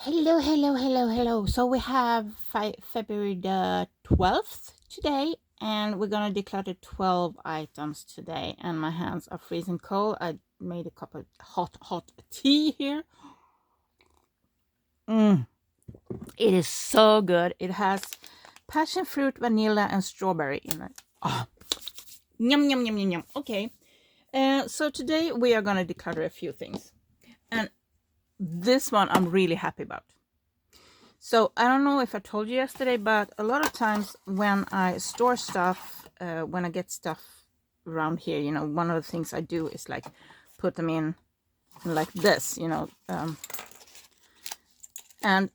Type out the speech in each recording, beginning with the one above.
Hello, hello, hello, hello. So we have February the 12th today, and we're gonna declutter 12 items today. And my hands are freezing cold. I made a cup of hot tea here. It is so good. It has passion fruit, vanilla, and strawberry in it. Oh, yum, yum, yum, yum, yum. Okay. So today we are gonna declutter a few things. And this one I'm really happy about. So I don't know if I told you yesterday, but a lot of times when I store stuff, when I get stuff around here, one of the things I do is like put them in like this, and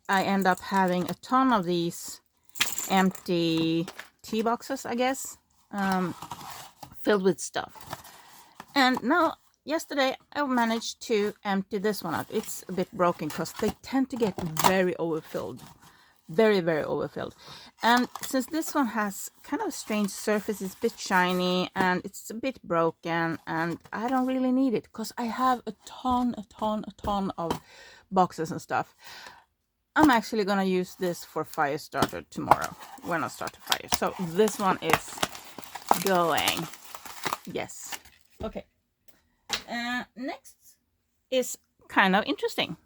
I end up having a ton of these empty tea boxes, I guess, filled with stuff. And now yesterday I managed to empty this one out. It's a bit broken because they tend to get very overfilled. Very overfilled. And since this one has kind of a strange surface, it's a bit shiny and it's a bit broken, and I don't really need it because I have a ton of boxes and stuff. I'm actually gonna use this for fire starter tomorrow when I start a fire. So this one is going. Yes. Okay. Next is kind of interesting.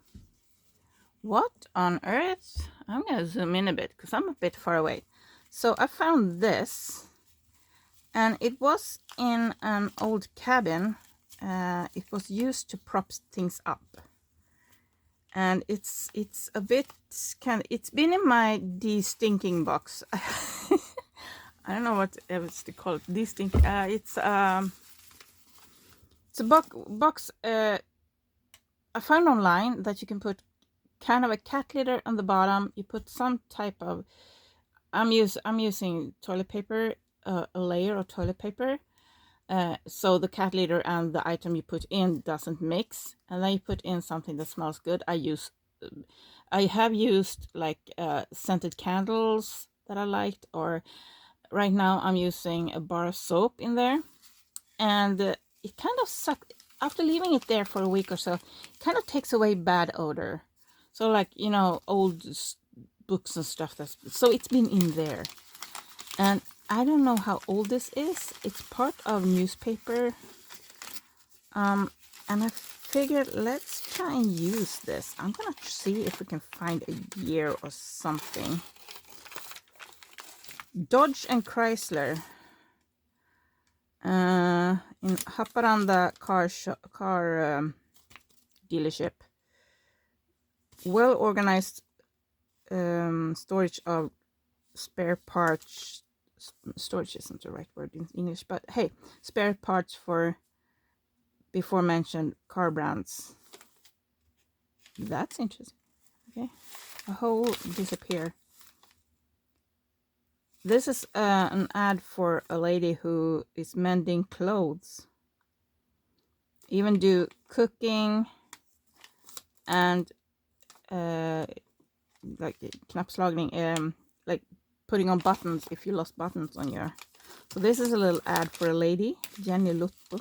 What on earth? I'm gonna zoom in a bit because I'm a bit far away. So I found this, and it was in an old cabin. It was used to prop things up, and it's a bit it's been in my de-stinking box. I don't know what else to call it. De-stink. It's a box. I found online that you can put kind of a cat litter on the bottom. You put some type of I'm using toilet paper, a layer of toilet paper, so the cat litter and the item you put in doesn't mix, and then you put in something that smells good. I have used like scented candles that I liked, or right now I'm using a bar of soap in there, and it kind of sucked after leaving it there for a week or so. It kind of takes away bad odor. So like old books and stuff, so it's been in there, and I don't know how old this is. It's part of newspaper, and I figured let's try and use this. I'm gonna see if we can find a year or something. Dodge and Chrysler, in Haparanda car dealership. Well organized storage of spare parts. Storage isn't the right word in English, but hey, spare parts for before mentioned car brands. That's interesting. Okay, a hole disappear. This is an ad for a lady who is mending clothes. Even do cooking and like knappslagning, like putting on buttons if you lost buttons on your. So this is a little ad for a lady, Jenny Lutto.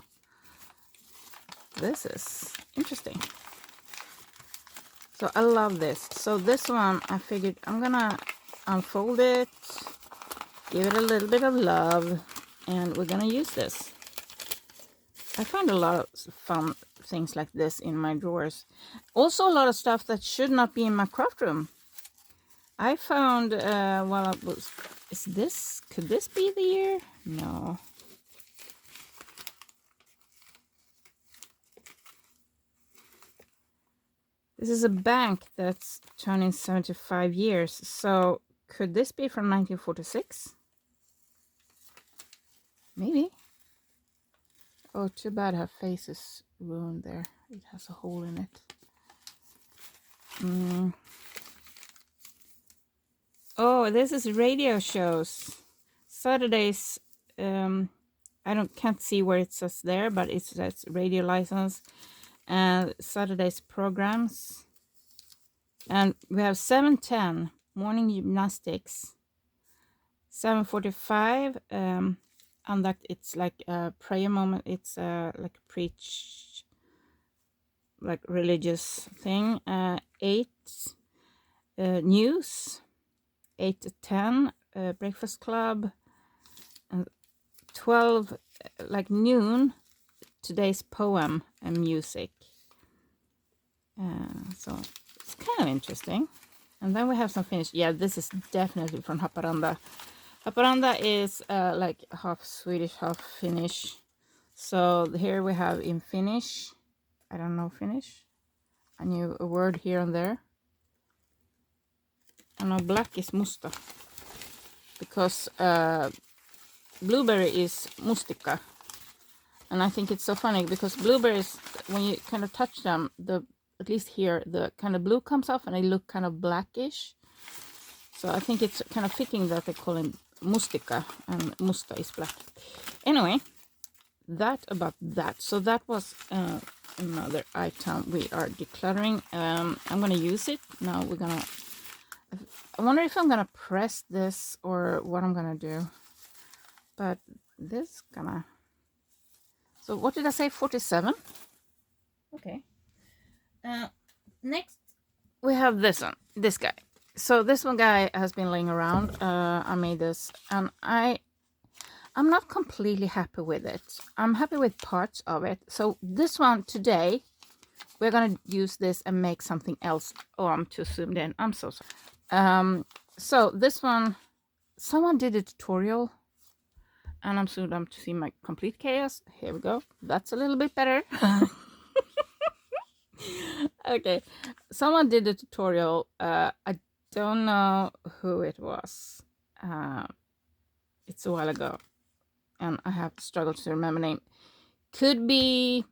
This is interesting. So I love this. So this one, I figured I'm gonna unfold it, give it a little bit of love, and we're gonna use this. I find a lot of fun things like this in my drawers. Also a lot of stuff that should not be in my craft room. I found while I was, could this be the year? No. This is a bank that's turning 75 years. So could this be from 1946? Maybe. Oh, too bad her face is ruined there. It has a hole in it. Oh, this is radio shows. Saturdays, can't see where it says there, but it says radio license. And Saturday's programs. And we have 7:10 morning gymnastics. 7:45 and that it's like a prayer moment. It's like a preach, like religious thing. 8 news, 8 to 10, breakfast club, and 12, like noon, today's poem and music. So it's kind of interesting. And then we have some Finnish. Yeah, this is definitely from Haparanda. Haparanda is like half Swedish, half Finnish. So here we have in Finnish. I don't know Finnish. I knew a word here and there. I know black is musta. Because blueberry is mustika. And I think it's so funny because blueberries, when you kind of touch them, at least here, the kind of blue comes off and they look kind of blackish. So I think it's kind of fitting that they call him mustika and musta is black. Anyway, that about that. So that was another item we are decluttering. I'm going to use it. Now we're going to... I wonder if I'm going to press this or what I'm going to do. But this gonna... So what did I say? 47? Okay. Next, we have this one. This guy. So this one guy has been laying around. I made this, and I'm not completely happy with it. I'm happy with parts of it. So this one today, we're gonna use this and make something else. Oh, I'm too zoomed in. I'm so sorry. So this one, someone did a tutorial, and I'm zoomed up to see my complete chaos. Here we go. That's a little bit better. Okay, someone did a tutorial. I don't know who it was. It's a while ago, and I have struggled to remember name. Could be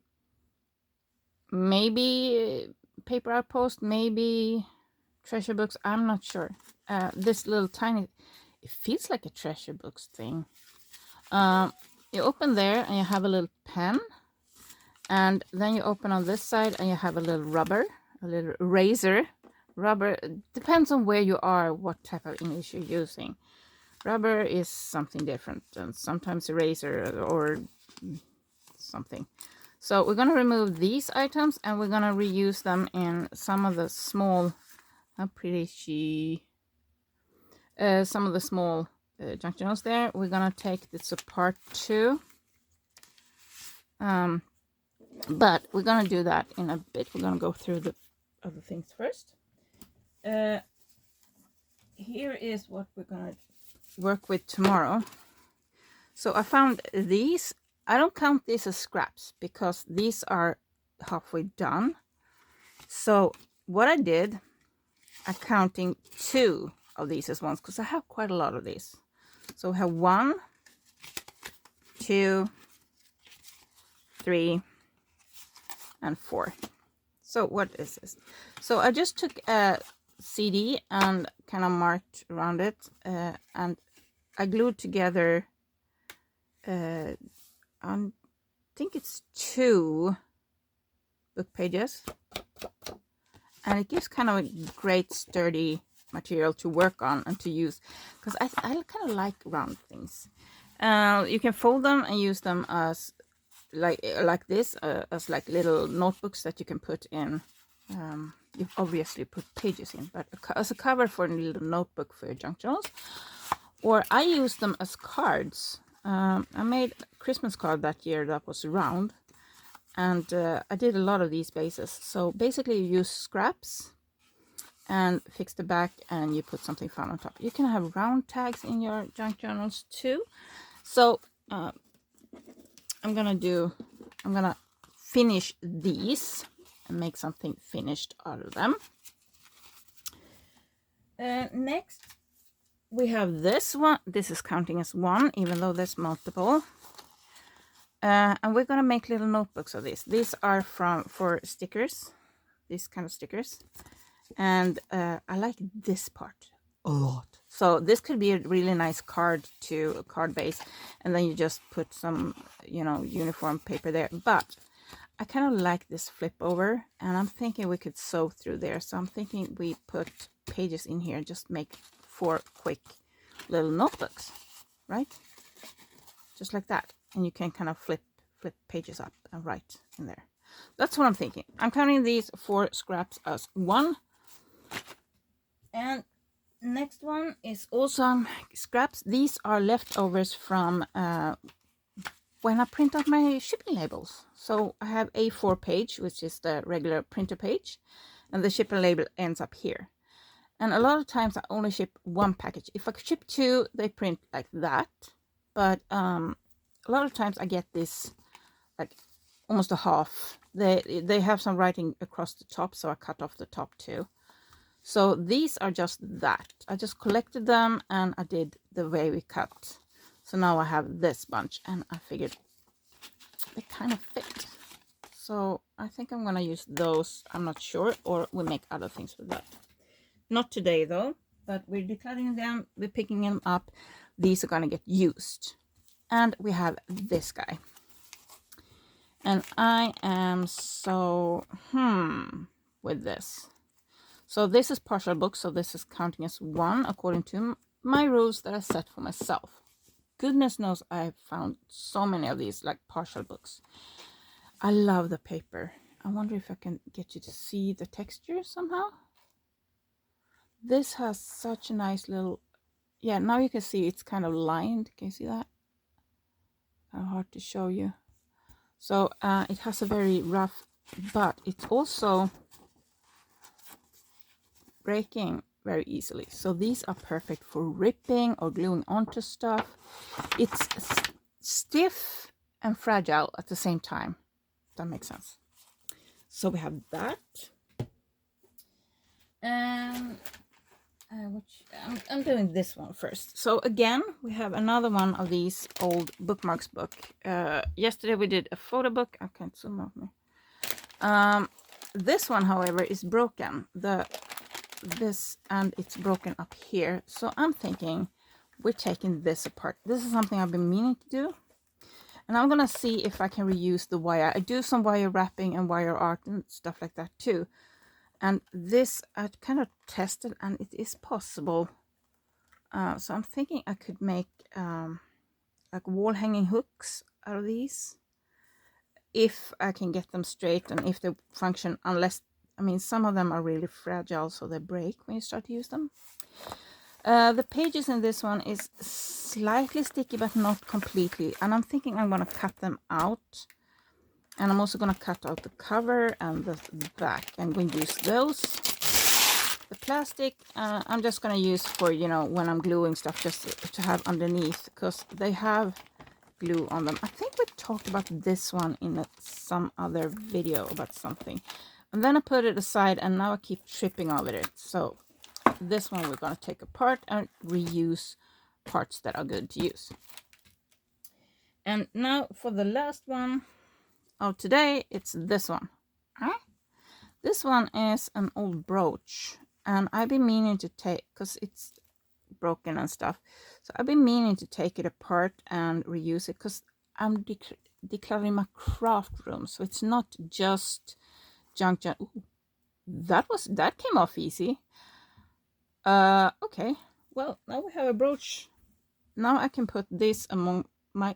maybe Paper Outpost, maybe Treasure Books. I'm not sure. This little tiny, it feels like a Treasure Books thing. You open there and you have a little pen, and then you open on this side and you have a little rubber, a little eraser. Rubber depends on where you are, what type of English you're using. Rubber is something different, and sometimes eraser or something. So we're going to remove these items and we're going to reuse them in some of the small, how pretty she, some of the small junk journals there. We're going to take this apart too. But we're going to do that in a bit. We're going to go through the other things first. Here is what we're going to work with tomorrow. So I found these. I don't count these as scraps because these are halfway done. So what I did, I'm counting 2 of these as ones because I have quite a lot of these. So we have 1, 2, 3, and 4. So what is this? So I just took a CD and kind of marked around it, and I glued together I think it's 2 book pages, and it gives kind of a great sturdy material to work on and to use, because I kind of like round things. You can fold them and use them as like this, as like little notebooks that you can put in. You obviously put pages in, but as a cover for a little notebook for your junk journals. Or I use them as cards. I made a Christmas card that year that was round, and I did a lot of these bases. So basically you use scraps and fix the back and you put something fun on top. You can have round tags in your junk journals too. So I'm gonna finish these and make something finished out of them. Next we have this one. This is counting as 1, even though there's multiple. And we're gonna make little notebooks of these. These are for stickers, these kind of stickers. And I like this part a lot. So this could be a really nice card to a card base, and then you just put some, uniform paper there. But I kind of like this flip over, and I'm thinking we could sew through there. So I'm thinking we put pages in here, just make 4 quick little notebooks, right? Just like that. And you can kind of flip pages up and write in there. That's what I'm thinking. I'm counting these 4 scraps as 1. And next one is also scraps. These are leftovers from when I print out my shipping labels. So I have A4 page, which is the regular printer page, and the shipping label ends up here. And a lot of times I only ship one package. If I ship two, they print like that. But a lot of times I get this like almost a half. They have some writing across the top, so I cut off the top too. So these are just that. I just collected them and I did the way we cut. So now I have this bunch, and I figured they kind of fit. So I think I'm gonna use those. I'm not sure, or we make other things with that. Not today though, but we're decluttering them, we're picking them up. These are gonna get used. And we have this guy. And I am so with this. So this is partial book, so this is counting as one according to my rules that I set for myself. Goodness knows I've found so many of these like partial books. I love the paper. I wonder if I can get you to see the texture somehow. This has such a nice little, yeah, now you can see it's kind of lined. Can you see that? Kind of hard to show you. So it has a very rough, but it's also breaking very easily. So these are perfect for ripping or gluing onto stuff. It's stiff and fragile at the same time. That makes sense. So we have that. And I'm doing this one first. So again, we have another one of these old bookmarks book. Yesterday we did a photo book. I can't zoom out me. This one, however, is broken. This and it's broken up here. So I'm thinking we're taking this apart. This is something I've been meaning to do. And I'm gonna see if I can reuse the wire. I do some wire wrapping and wire art and stuff like that too. And this I kind of tested, and it is possible. So I'm thinking I could make like wall hanging hooks out of these, if I can get them straight and if they function. Unless, I mean, some of them are really fragile, so they break when you start to use them. The pages in this one is slightly sticky, but not completely. And I'm thinking I'm gonna cut them out. And I'm also going to cut out the cover and the back. I'm going to use those. The plastic, I'm just going to use for, you know, when I'm gluing stuff, just to have underneath, because they have glue on them. I think we talked about this one in some other video about something. And then I put it aside, and now I keep tripping over it. So this one we're going to take apart and reuse parts that are good to use. And now for the last one. Oh, today it's this one. Huh? This one is an old brooch, and I've been meaning to take, because it's broken and stuff, so I've been meaning to take it apart and reuse it, because I'm decluttering my craft room, so it's not just junk. Ooh, that came off easy. Okay, well, now we have a brooch. Now I can put this among my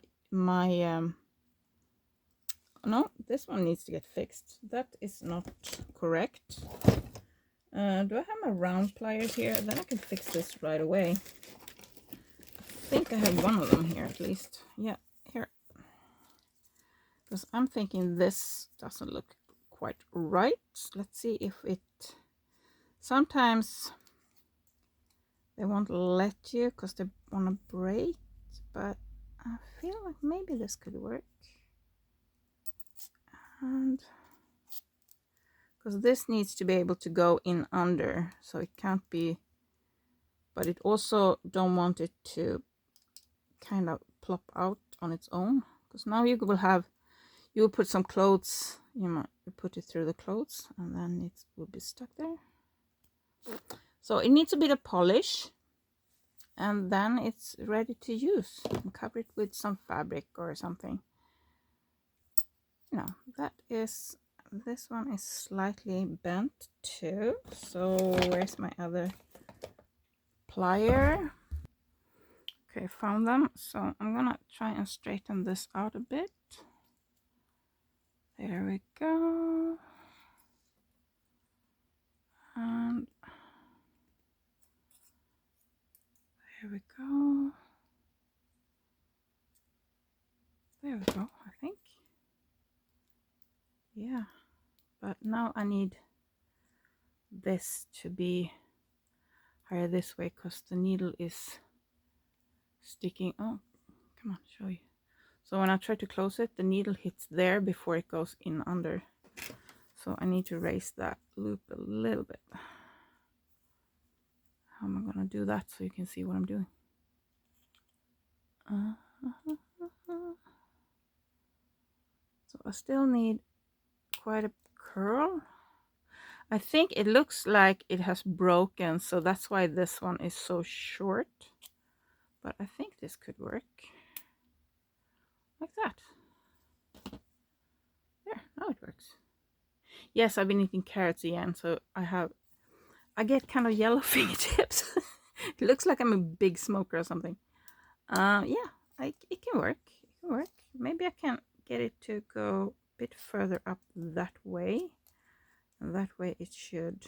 no, this one needs to get fixed. That is not correct. Do I have my round pliers here? Then I can fix this right away. I think I have one of them here at least. Yeah, here. Because I'm thinking this doesn't look quite right. Let's see if it... Sometimes they won't let you because they want to break. But I feel like maybe this could work. And because this needs to be able to go in under, so it can't be, but it also don't want it to kind of plop out on its own, because now you will put some clothes, you put it through the clothes, and then it will be stuck there. So it needs a bit of polish, and then it's ready to use. And cover it with some fabric or something. That is, this one is slightly bent too. So where's my other plier? Okay, found them. So I'm gonna try and straighten this out a bit. There we go. And There we go, I think. Yeah, but now I need this to be higher this way because the needle is sticking. Oh, come on, show you. So when I try to close it, the needle hits there before it goes in under. So I need to raise that loop a little bit. How am I gonna do that so you can see what I'm doing? So I still need quite a curl. I think it looks like it has broken, so that's why this one is so short. But I think this could work. Like that. There, now it works. Yes, I've been eating carrots again, so I get kind of yellow fingertips. It looks like I'm a big smoker or something. Yeah, it can work. It can work. Maybe I can get it to go a bit further up that way. And that way it should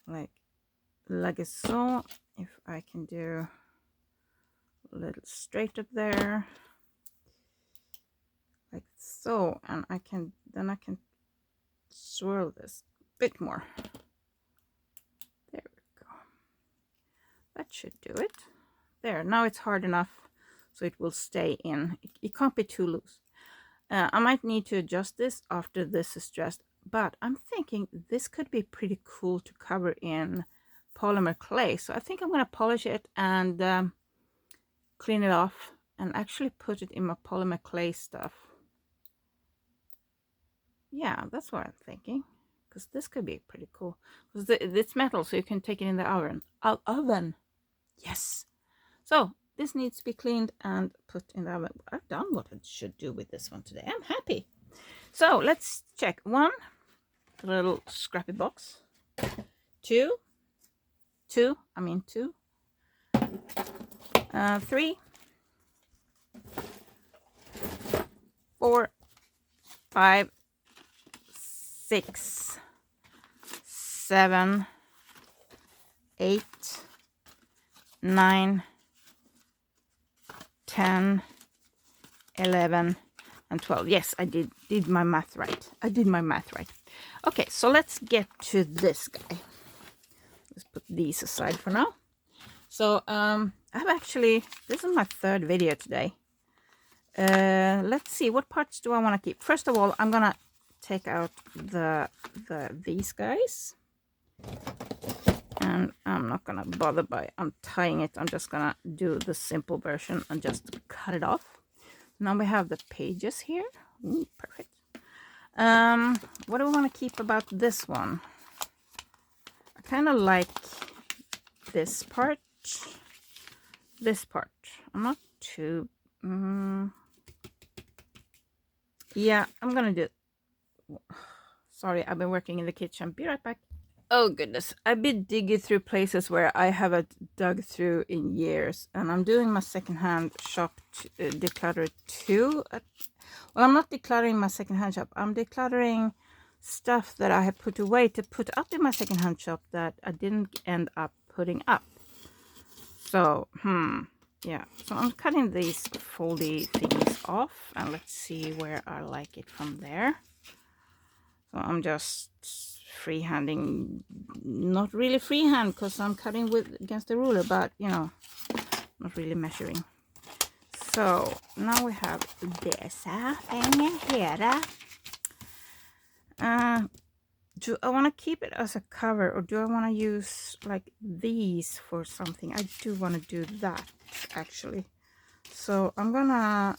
like so. If I can do a little straight up there. Like so. And then I can swirl this a bit more. There we go. That should do it. There, now it's hard enough so it will stay in. It can't be too loose. I might need to adjust this after this is dressed, but I'm thinking this could be pretty cool to cover in polymer clay. So I think I'm going to polish it and clean it off and actually put it in my polymer clay stuff. Yeah, that's what I'm thinking, because this could be pretty cool. Because it's metal, so you can take it in the oven. Yes. So this needs to be cleaned and put in the oven. I've done what I should do with this one today. I'm happy. So let's check. 1, the little scrappy box. 2, 3, 4, 5, 6, 7, 8, 9, 10, 11, and 12. Yes, I did my math right. I did my math right. Okay, so let's get to this guy. Let's put these aside for now. So this is my 3rd video today. Let's see, what parts do I want to keep? First of all, I'm gonna take out these guys. And I'm not gonna bother by untying it. I'm just gonna do the simple version and just cut it off. Now we have the pages here. Ooh, perfect. What do I want to keep about this one? I kind of like this part. I'm not too... yeah, I'm gonna do... Sorry, I've been working in the kitchen. Be right back. Oh goodness, I've been digging through places where I haven't dug through in years, and I'm doing my secondhand shop declutter too. Well, I'm not decluttering my secondhand shop. I'm decluttering stuff that I have put away to put up in my secondhand shop that I didn't end up putting up. So, yeah. So I'm cutting these foldy things off, and let's see where I like it from there. So I'm just freehanding, not really freehand because I'm cutting against the ruler, but you know, not really measuring. So now we have this thing here. Do I want to keep it as a cover, or do I want to use like these for something? I do want to do that actually. So I'm gonna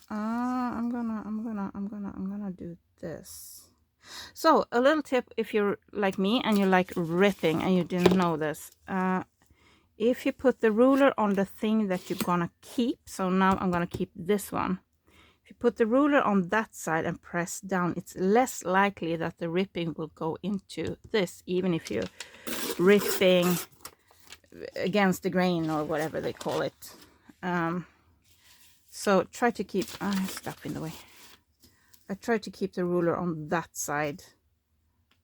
do this. So a little tip, if you're like me and you like ripping and you didn't know this, if you put the ruler on the thing that you're gonna keep, so now I'm gonna keep this one. If you put the ruler on that side and press down, it's less likely that the ripping will go into this, even if you're ripping against the grain or whatever they call it. So try to keep stuff in the way. I try to keep the ruler on that side,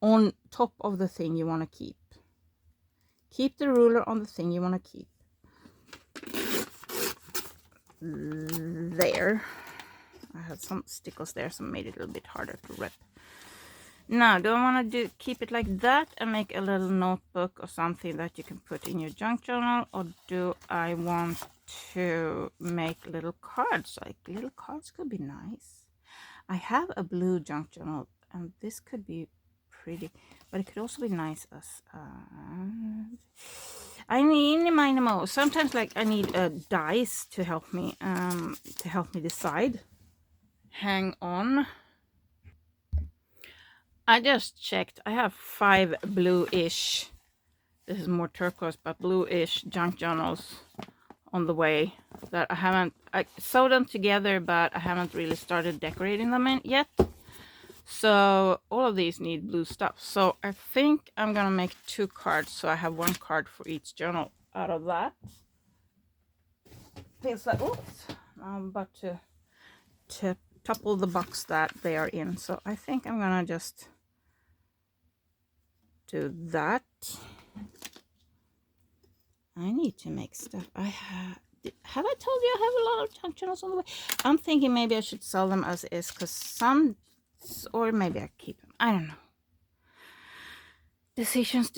on top of the thing you want to keep. Keep the ruler on the thing you want to keep. There. I had some stickles there, so made it a little bit harder to rip. Now, do I want to keep it like that and make a little notebook or something that you can put in your junk journal, or do I want to make little cards? Like little cards could be nice. I have a blue junk journal, and this could be pretty, but it could also be nice as I need minimal. Sometimes like I need dice to help me decide. Hang on. I just checked. I have 5 bluish. This is more turquoise, but bluish junk journals on the way that I sewed them together, but I haven't really started decorating them yet. So all of these need blue stuff. So I think I'm gonna make 2 cards, so I have 1 card for each journal out of that. Feels like, oops, I'm about to topple the box that they are in. So I think I'm gonna just do that. I need to make stuff. Have I told you I have a lot of junk journals on the way? I'm thinking maybe I should sell them as is, because some, or maybe I keep them. I don't know. Decisions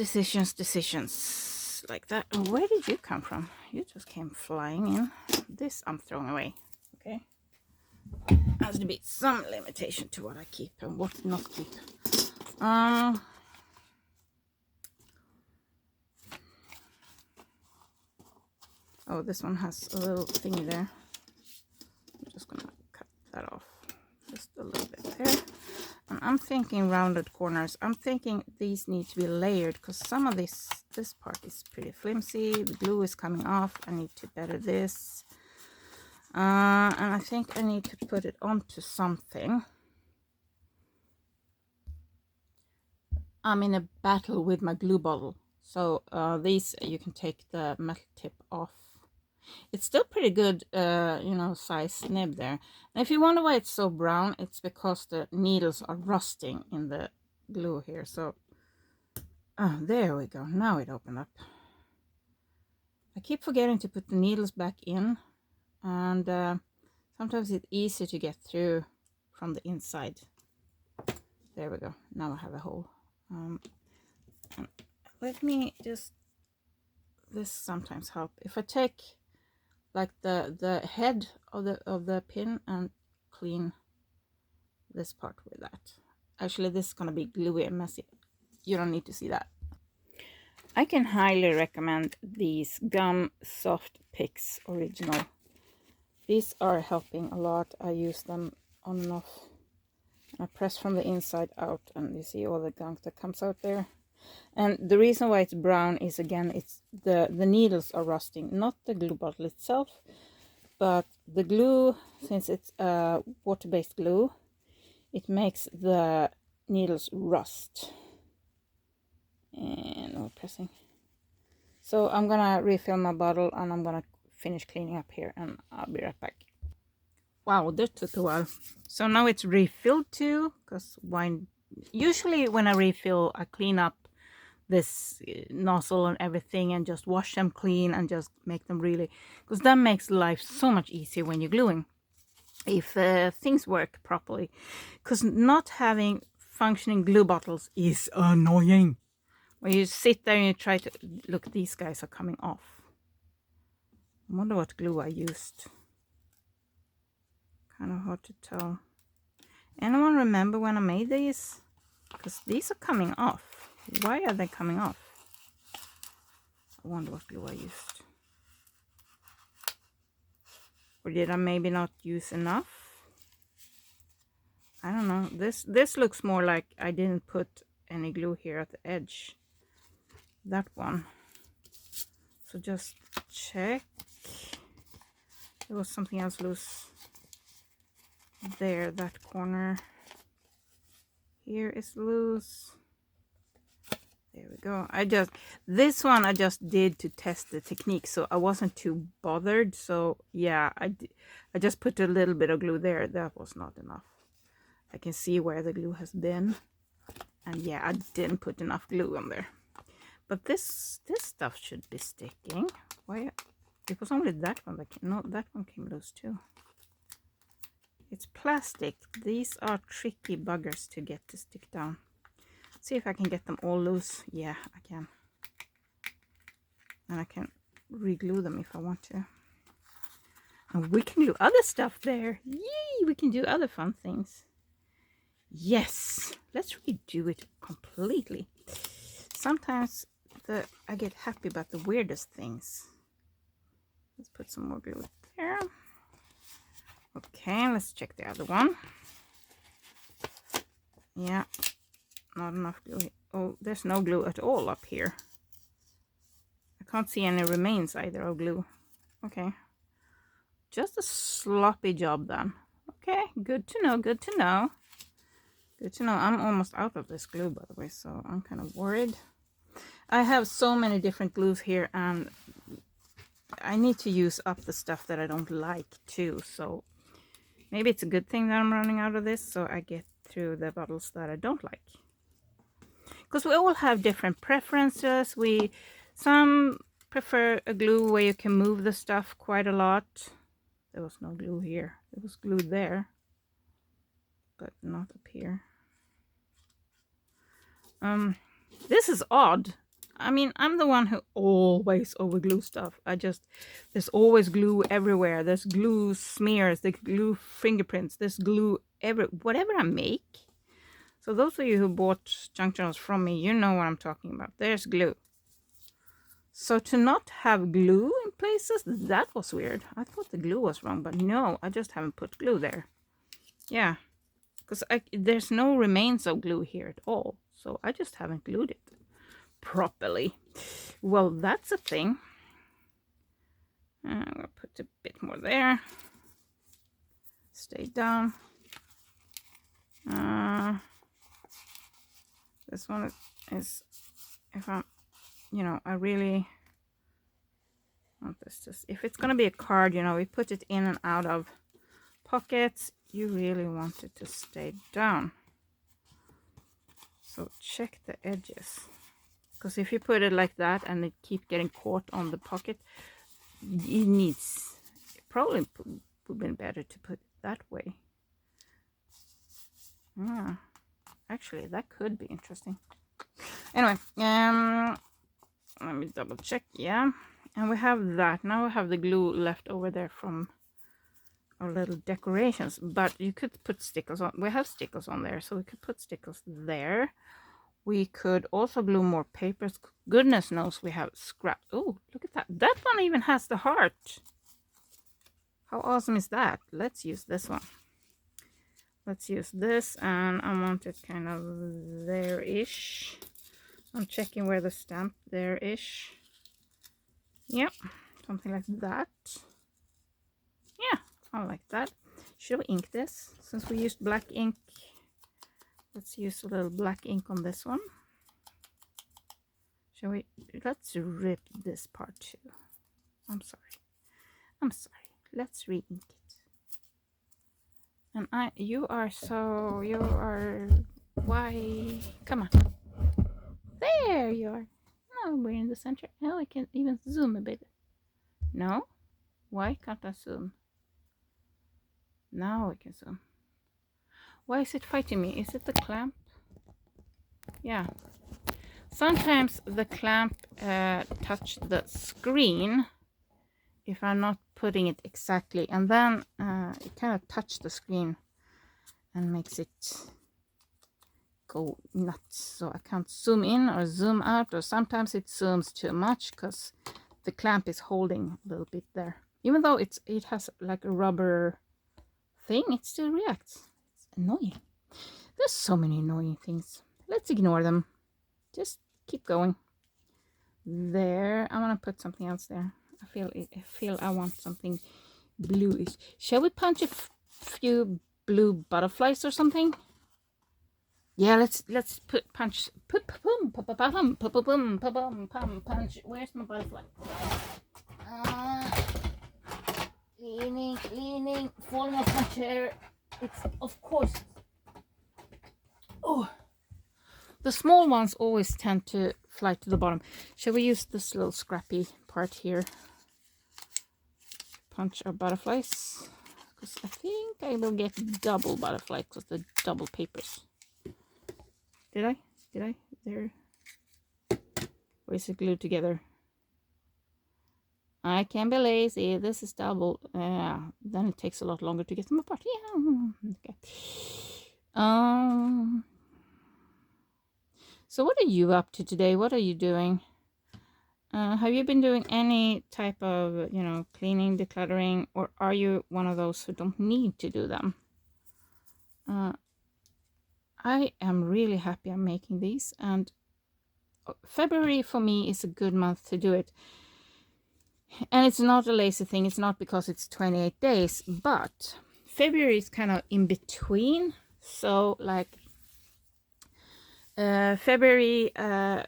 like that. And where did you come from? You just came flying in. This I'm throwing away. Okay. Has to be some limitation to what I keep and what not keep. Oh, this one has a little thingy there. I'm just gonna cut that off just a little bit there. And I'm thinking rounded corners. I'm thinking these need to be layered, because some of this part is pretty flimsy. The glue is coming off. I need to better this. And I think I need to put it onto something. I'm in a battle with my glue bottle. So these, you can take the metal tip off. It's still pretty good, size nib there. And if you wonder why it's so brown, it's because the needles are rusting in the glue here. So, there we go. Now it opened up. I keep forgetting to put the needles back in, and sometimes it's easier to get through from the inside. There we go. Now I have a hole. Let me just, this sometimes help. If I take like the head of the pin and clean this part with that. Actually, this is gonna be gluey and messy. You don't need to see that. I can highly recommend these Gum Soft Picks Original. These are helping a lot. I use them on and off. I press from the inside out, and you see all the gunk that comes out there. And the reason why it's brown is, again, it's the needles are rusting, not the glue bottle itself, but the glue. Since it's a water-based glue, it makes the needles rust. And we're pressing. So I'm gonna refill my bottle, and I'm gonna finish cleaning up here, and I'll be right back. Wow, that took a while. So now it's refilled too, because usually when I refill, I clean up this nozzle and everything and just wash them clean and just make them really, because that makes life so much easier when you're gluing, if things work properly. Because not having functioning glue bottles is annoying. When you sit there and you try to look, these guys are coming off. I wonder what glue I used. Kind of hard to tell. Anyone remember when I made these? Because these are coming off. Why are they coming off? I wonder what glue I used. Or did I maybe not use enough? I don't know. This looks more like I didn't put any glue here at the edge. That one. So just check. There was something else loose. There, that corner. Here is loose. There we go. This one I just did to test the technique, so I wasn't too bothered. So yeah, I just put a little bit of glue there. That was not enough. I can see where the glue has been, and yeah, I didn't put enough glue on there. But this stuff should be sticking. Why? It was only that one that came. No, that one came loose too. It's plastic. These are tricky buggers to get to stick down. See if I can get them all loose. Yeah, I can. And I can re-glue them if I want to. And we can do other stuff there. Yay! We can do other fun things. Yes! Let's redo it completely. Sometimes I get happy about the weirdest things. Let's put some more glue there. Okay, let's check the other one. Yeah, not enough glue. Oh, there's no glue at all up here. I can't see any remains either of glue. Okay. Just a sloppy job then. Okay, good to know, good to know. Good to know. I'm almost out of this glue, by the way, so I'm kind of worried. I have so many different glues here, and I need to use up the stuff that I don't like too. So maybe it's a good thing that I'm running out of this, so I get through the bottles that I don't like. Because we all have different preferences. Some prefer a glue where you can move the stuff quite a lot. There was no glue here. It was glued there, but not up here. This is odd. I mean, I'm the one who always overglue stuff. There's always glue everywhere. There's glue smears, there's glue fingerprints, there's glue whatever I make. So those of you who bought junk journals from me, you know what I'm talking about. There's glue. So to not have glue in places, that was weird. I thought the glue was wrong, but no, I just haven't put glue there. Yeah, because there's no remains of glue here at all. So I just haven't glued it properly. Well, that's a thing. I'm going to put a bit more there. Stay down. This one is, if I'm, I really want this to, if it's going to be a card, we put it in and out of pockets. You really want it to stay down. So check the edges. Because if you put it like that and it keeps getting caught on the pocket, it probably would have been better to put it that way. Yeah, actually, that could be interesting. Anyway, let me double check. Yeah, and we have that. Now we have the glue left over there from our little decorations, but you could put stickers on. We have stickers on there, so we could put stickers there. We could also glue more papers. Goodness knows we have scrap. Oh, look at that. That one even has the heart. How awesome is that? Let's use this one. Let's use this, and I want it kind of there-ish. I'm checking where the stamp there-ish. Yep, something like that. Yeah, I like that. Should we ink this? Since we used black ink, let's use a little black ink on this one. Shall we? Let's rip this part too. I'm sorry. Let's re-ink it. And why? Come on. There you are. Now we're in the center. Now I can even zoom a bit. No? Why can't I zoom? Now I can zoom. Why is it fighting me? Is it the clamp? Yeah. Sometimes the clamp touch the screen if I'm not putting it exactly, and then it kind of touches the screen and makes it go nuts. So I can't zoom in or zoom out, or sometimes it zooms too much because the clamp is holding a little bit there. Even though it has like a rubber thing, it still reacts. It's annoying. There's so many annoying things. Let's ignore them. Just keep going. There, I want to put something else there. I feel I want something bluish. Shall we punch a few blue butterflies or something? Yeah, let's punch. Punch. Where's my butterfly? Leaning, falling off my chair. It's of course. Oh, the small ones always tend to fly to the bottom. Shall we use this little scrappy part here? Punch our butterflies. because I think I will get double butterfly because the double papers. Did I? There. Or is it glued together? I can be lazy. This is double. Then it takes a lot longer to get them apart. Yeah. Okay. So what are you up to today? What are you doing? Have you been doing any type of, cleaning, decluttering, or are you one of those who don't need to do them? I am really happy I'm making these, and February for me is a good month to do it. And it's not a lazy thing. It's not because it's 28 days, but February is kind of in between. So like February, I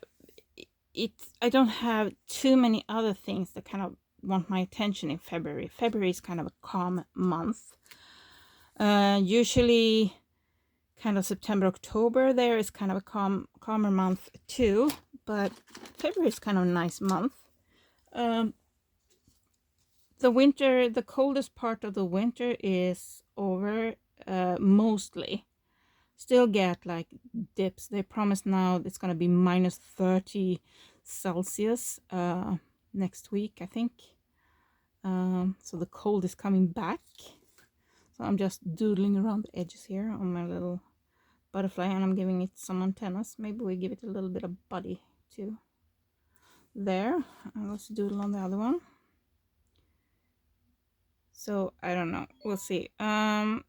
don't have too many other things that kind of want my attention in February. February is kind of a calm month. Usually kind of September, October there is kind of a calmer month too, but February is kind of a nice month. The coldest part of the winter is over, mostly. Still get like dips. They promise now it's going to be minus 30 Celsius next week, I think. So the cold is coming back. So I'm just doodling around the edges here on my little butterfly, and I'm giving it some antennas. Maybe we give it a little bit of body too. There. And let's doodle on the other one. So I don't know. We'll see. A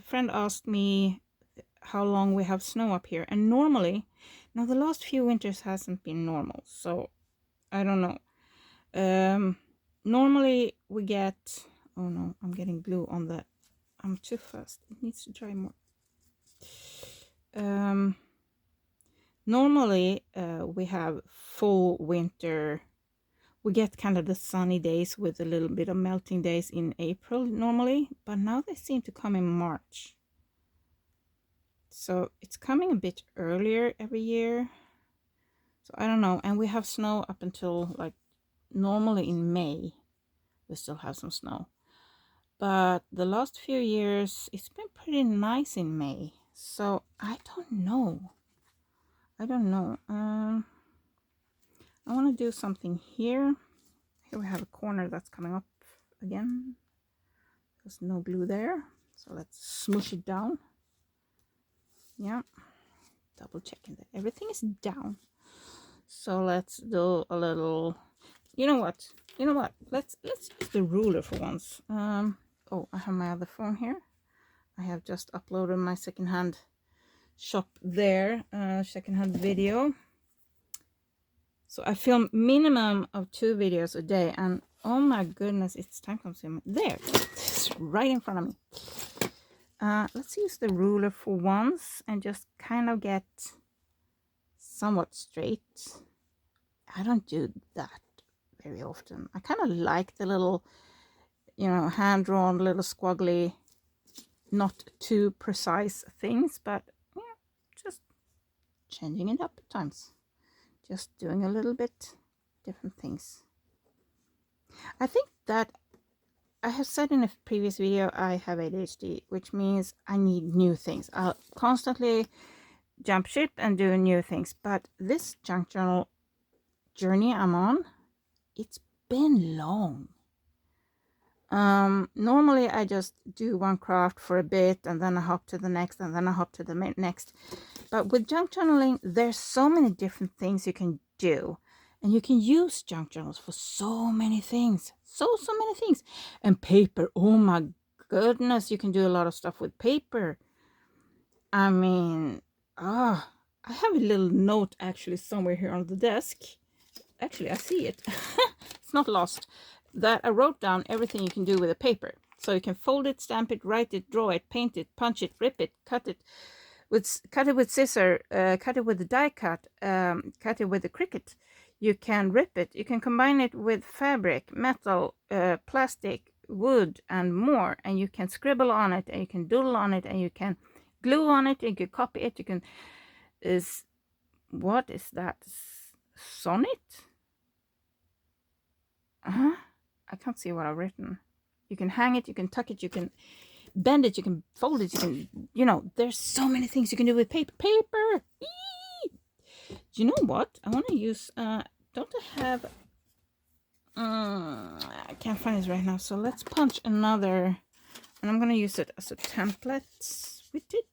friend asked me how long we have snow up here, and normally, now the last few winters hasn't been normal, so I don't know. Normally we get, oh no, I'm getting glue on the, I'm too fast, it needs to dry more. Normally we have full winter. We get kind of the sunny days with a little bit of melting days in April normally, but now they seem to come in March. So it's coming a bit earlier every year. So I don't know. And we have snow up until like normally in May. We still have some snow. But the last few years, it's been pretty nice in May. So I don't know. I want to do something here. Here we have a corner that's coming up again. There's no glue there. So let's smoosh it down. Yeah. Double checking that everything is down. So let's do a little, you know what, let's use the ruler for once. Oh, I have my other phone here. I have just uploaded my secondhand shop there, secondhand video. So I film minimum of 2 videos a day, and oh my goodness, it's time consuming. There, it's right in front of me. Let's use the ruler for once and just kind of get somewhat straight. I don't do that very often. I kind of like the little, hand-drawn, little squiggly, not too precise things, but yeah, just changing it up at times. Just doing a little bit different things. I think that I have said in a previous video I have ADHD, which means I need new things. I'll constantly jump ship and do new things, but this junk journal journey I'm on, it's been long. Normally I just do one craft for a bit and then I hop to the next and then I hop to the next. But with junk journaling, there's so many different things you can do, and you can use junk journals for so many things, so many things. And paper, oh my goodness, you can do a lot of stuff with paper. I mean, I have a little note actually somewhere here on the desk. Actually, I see it. It's not lost. That I wrote down everything you can do with a paper. So you can fold it, stamp it, write it, draw it, paint it, punch it, rip it, cut it with scissor, cut it with the die cut, cut it with the Cricut. You can rip it. You can combine it with fabric, metal, plastic, wood, and more. And you can scribble on it, and you can doodle on it, and you can glue on it. You can copy it. You can what is that? Sonnet? I can't see what I've written. You can hang it, you can tuck it, you can bend it, you can fold it, you can, you know, there's so many things you can do with paper. Paper! Eee! Do you know what? I want to use, don't I have, I can't find it right now. So let's punch another, and I'm going to use it as a template. We did,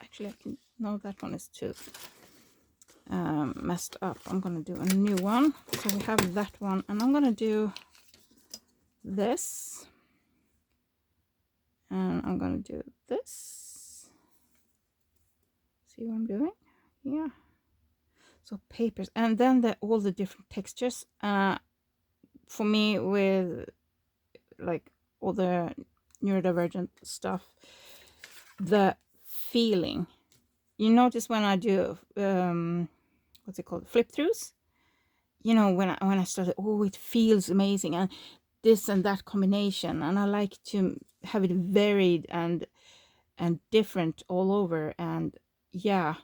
actually I can, no, that one is too messed up. I'm going to do a new one. So we have that one, and I'm going to do this. And I'm going to do this. See what I'm doing? Yeah. So papers, and then all the different textures. For me, with like all the neurodivergent stuff, the feeling. You notice when I do what's it called, flip throughs. You know, when I started, oh, it feels amazing, and this and that combination, and I like to have it varied and different all over. And yeah,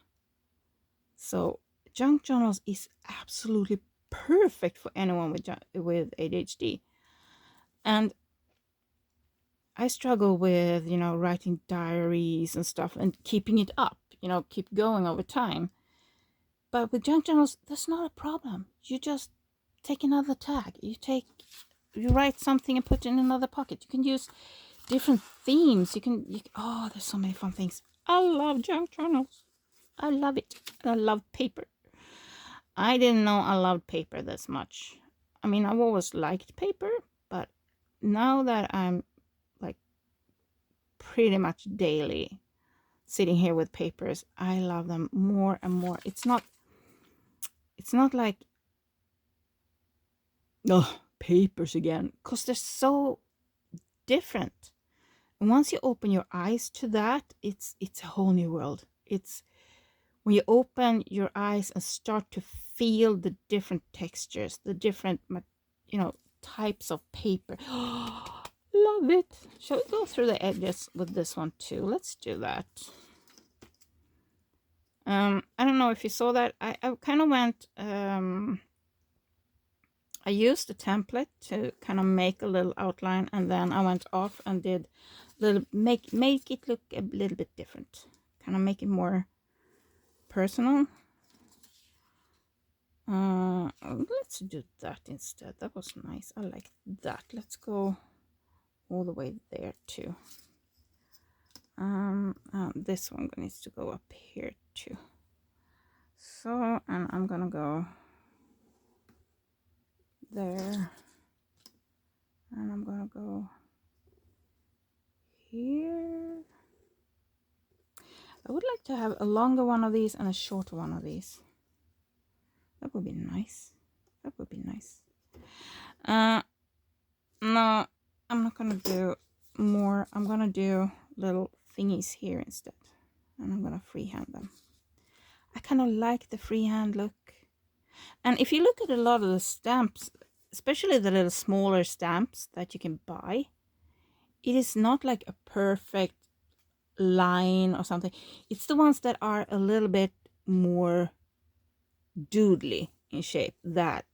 so junk journals is absolutely perfect for anyone with ADHD. And I struggle with, you know, writing diaries and stuff and keeping it up, you know, keep going over time. But with junk journals, that's not a problem. You just take another tag. You write something and put it in another pocket. You can use different themes. Oh, there's so many fun things. I love junk journals. I love it. I love paper. I didn't know I loved paper this much. I mean, I've always liked paper, but now that I'm like pretty much daily sitting here with papers, I love them more and more. It's not like, oh, papers again, because they're so different. And once you open your eyes to that, it's a whole new world. It's when you open your eyes and start to feel the different textures, the different, you know, types of paper. Love it. Shall we go through the edges with this one too? Let's do that. I don't know if you saw that. I kind of went, I used a template to kind of make a little outline, and then I went off and did make it look a little bit different. Kind of make it more personal. Let's do that instead. That was nice. I like that. Let's go all the way there too. This one needs to go up here too. So, and I'm gonna go there, and I'm gonna go here. I would like to have a longer one of these and a shorter one of these. That would be nice. That would be nice. No, I'm not gonna do more. I'm gonna do little thingies here instead, and I'm gonna freehand them. I kind of like the freehand look. And if you look at a lot of the stamps, especially the little smaller stamps that you can buy, it is not like a perfect line or something. It's the ones that are a little bit more doodly in shape that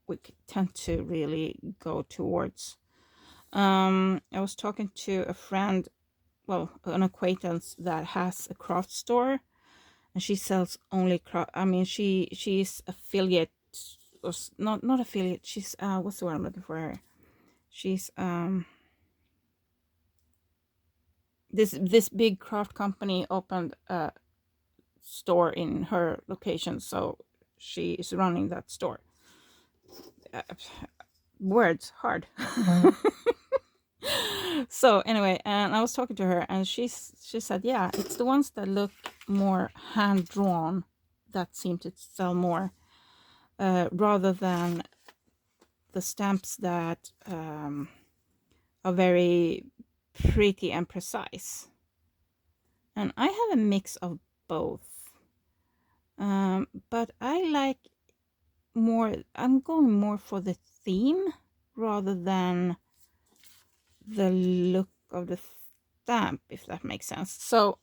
we tend to really go towards. I was talking to a friend, well, an acquaintance that has a craft store, and she sells only craft. I mean, she's affiliate, or not affiliate. She's what's the word I'm looking for her? She's this big craft company opened a store in her location, so she is running that store. Words hard. So anyway, and I was talking to her, and she said, yeah, it's the ones that look more hand drawn that seem to sell more, rather than the stamps that are very pretty and precise. And I have a mix of both, but I like more, I'm going more for the theme rather than the look of the stamp, if that makes sense. So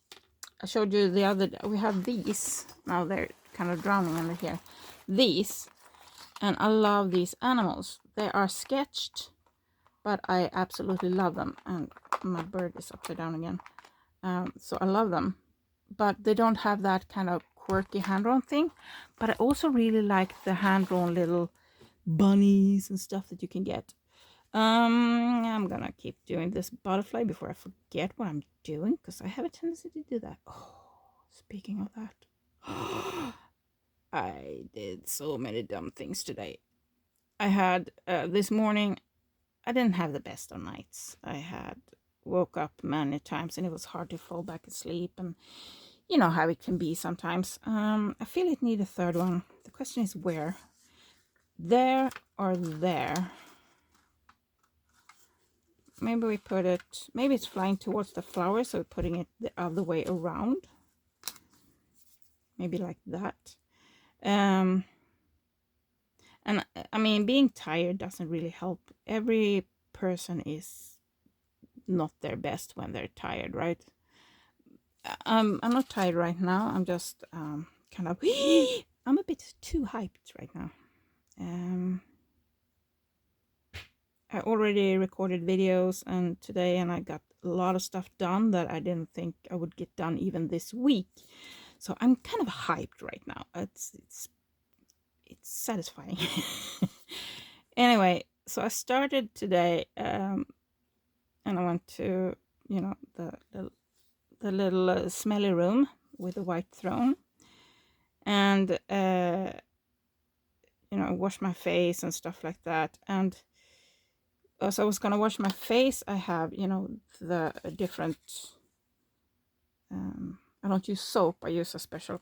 I showed you the other day, we have these, now they're kind of drowning under here, these, and I love these animals. They are sketched, but I absolutely love them. And my bird is upside down again. So I love them, but they don't have that kind of quirky hand-drawn thing. But I also really like the hand-drawn little bunnies and stuff that you can get. I'm gonna keep doing this butterfly before I forget what I'm doing, because I have a tendency to do that. Oh, speaking of that, I did so many dumb things today. I had this morning, I didn't have the best of nights. I had woke up many times and it was hard to fall back asleep, and you know how it can be sometimes. I feel it need a third one. The question is where? There or there? Maybe we put it, maybe it's flying towards the flower, so we're putting it the other way around. Maybe like that. And I mean, being tired doesn't really help. Every person is not their best when they're tired, right? I'm not tired right now. I'm just kind of I'm a bit too hyped right now. I already recorded videos and today, and I got a lot of stuff done that I didn't think I would get done even this week. So I'm kind of hyped right now. It's satisfying. Anyway, so I started today, and I went to, you know, the little smelly room with the white throne, and you know, wash my face and stuff like that. And as I was gonna wash my face, I have, you know, the different. I don't use soap. I use a special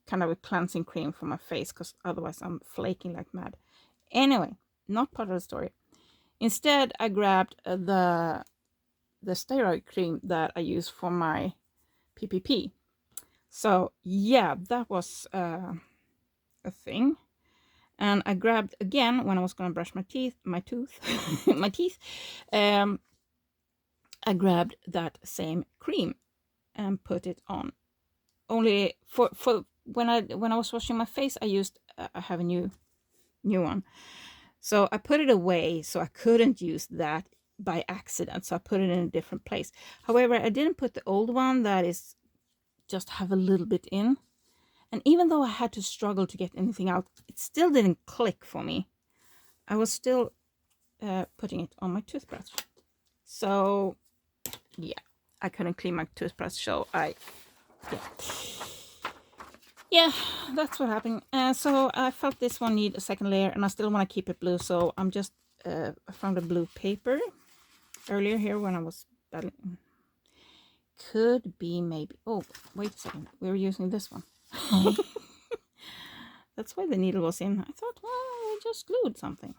kind of a cleansing cream for my face, because otherwise I'm flaking like mad. Anyway, not part of the story. Instead, I grabbed the steroid cream that I use for my PPP. So yeah, that was a thing. And I grabbed again when I was gonna brush my teeth. I grabbed that same cream and put it on. Only for when I was washing my face, I used I have a new one. So I put it away, so I couldn't use that by accident. So I put it in a different place. However, I didn't put the old one that is just have a little bit in. And even though I had to struggle to get anything out, it still didn't click for me. I was still putting it on my toothbrush. So yeah, I couldn't clean my toothbrush, so yeah, that's what happened. So I felt this one need a second layer, and I still want to keep it blue, so I'm just I found a blue paper earlier here when I was battling. Could be maybe, oh wait a second, we were using this one. That's why the needle was in. I thought, well, I just glued something.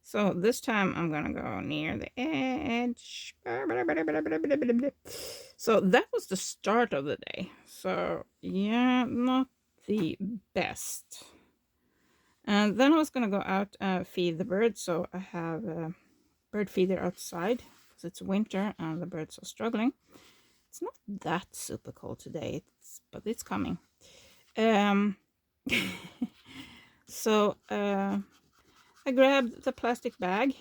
So this time I'm gonna go near the edge. So that was the start of the day. So yeah, not the best. And then I was gonna go out and feed the birds. So I have a bird feeder outside because it's winter and the birds are struggling. It's not that super cold today, but it's coming. So I grabbed the plastic bag.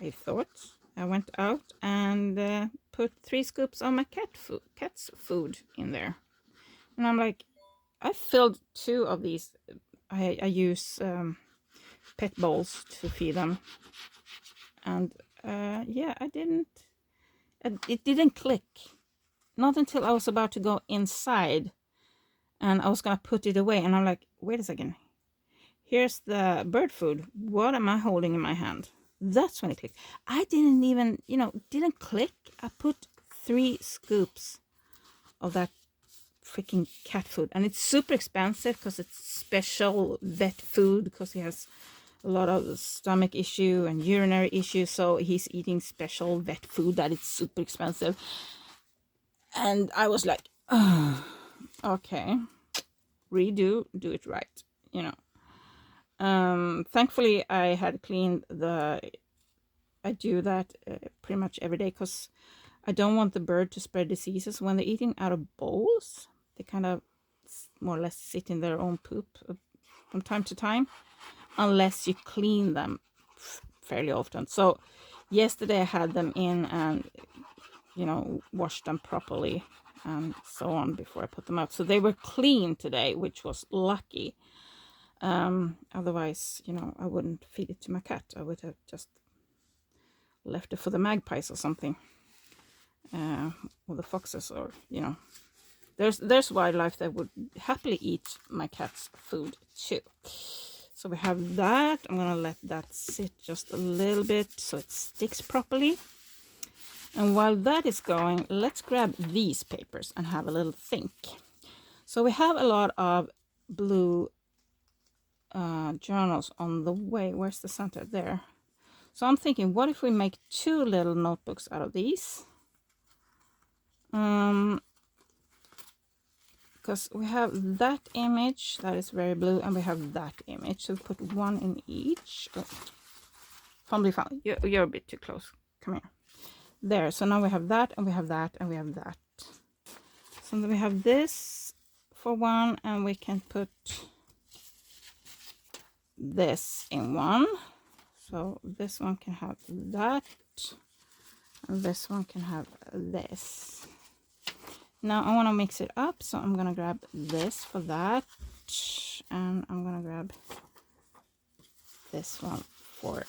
I thought I went out and put 3 scoops of my cat's food in there, and I'm like, I filled 2 of these. I use pet bowls to feed them, and yeah, it didn't click. Not until I was about to go inside and I was gonna put it away, and I'm like, wait a second, here's the bird food, what am I holding in my hand? That's when it clicked. I didn't even, you know, didn't click. I put 3 scoops of that freaking cat food, and it's super expensive because it's special vet food, because he has a lot of stomach issue and urinary issues, so he's eating special vet food that it's super expensive. And I was like, oh, okay, do it right, you know. Thankfully I had cleaned I do that pretty much every day, because I don't want the bird to spread diseases when they're eating out of bowls. They kind of more or less sit in their own poop from time to time, unless you clean them fairly often. So yesterday I had them in and, you know, washed them properly and so on before I put them out. So they were clean today, which was lucky. Otherwise, you know, I wouldn't feed it to my cat. I would have just left it for the magpies or something, or the foxes, or, you know, there's wildlife that would happily eat my cat's food too. So we have that. I'm gonna let that sit just a little bit so it sticks properly. And while that is going, let's grab these papers and have a little think. So we have a lot of blue journals on the way. Where's the center? There. So I'm thinking, what if we make 2 little notebooks out of these? Because we have that image that is very blue, and we have that image. So we put 1 in each. Oh. Fumbly found. You're a bit too close. Come here. There. So now we have that, and we have that, and we have that. So then we have this for 1, and we can put this in 1. So this one can have that, and this one can have this. Now I want to mix it up, so I'm gonna grab this for that, and I'm gonna grab this one for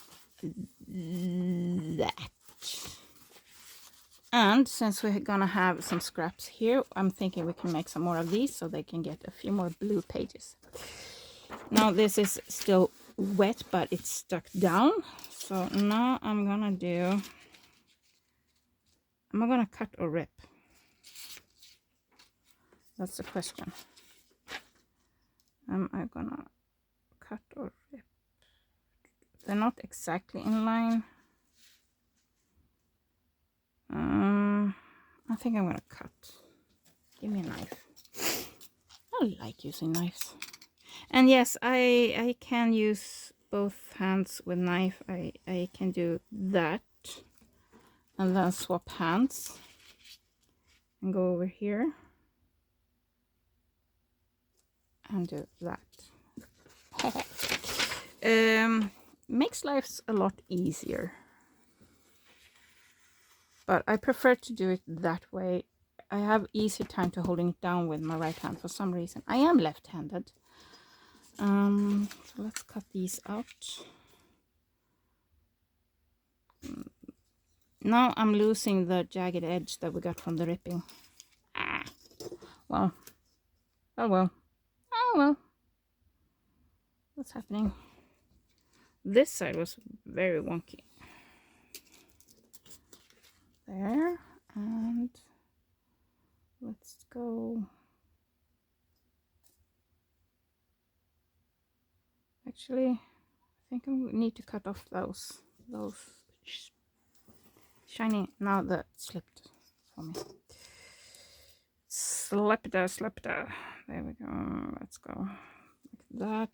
that. And since we're gonna have some scraps here, I'm thinking we can make some more of these so they can get a few more blue pages. Now this is still wet, but it's stuck down. So now I'm gonna do, am I gonna cut or rip? That's the question. Am I gonna cut or rip? They're not exactly in line. I think I'm gonna cut. Give me a knife. I like using knives. And yes, I can use both hands with knife. I can do that and then swap hands and go over here and do that. Makes life a lot easier, but I prefer to do it that way. I have easy time to holding it down with my right hand for some reason. I am left-handed. So let's cut these out. Now I'm losing the jagged edge that we got from the ripping. Well, oh well, oh well. What's happening? This side was very wonky. There, and let's go. Actually, I think I need to cut off those shiny. Now that slipped for me. Slipped. There we go. Let's go like that.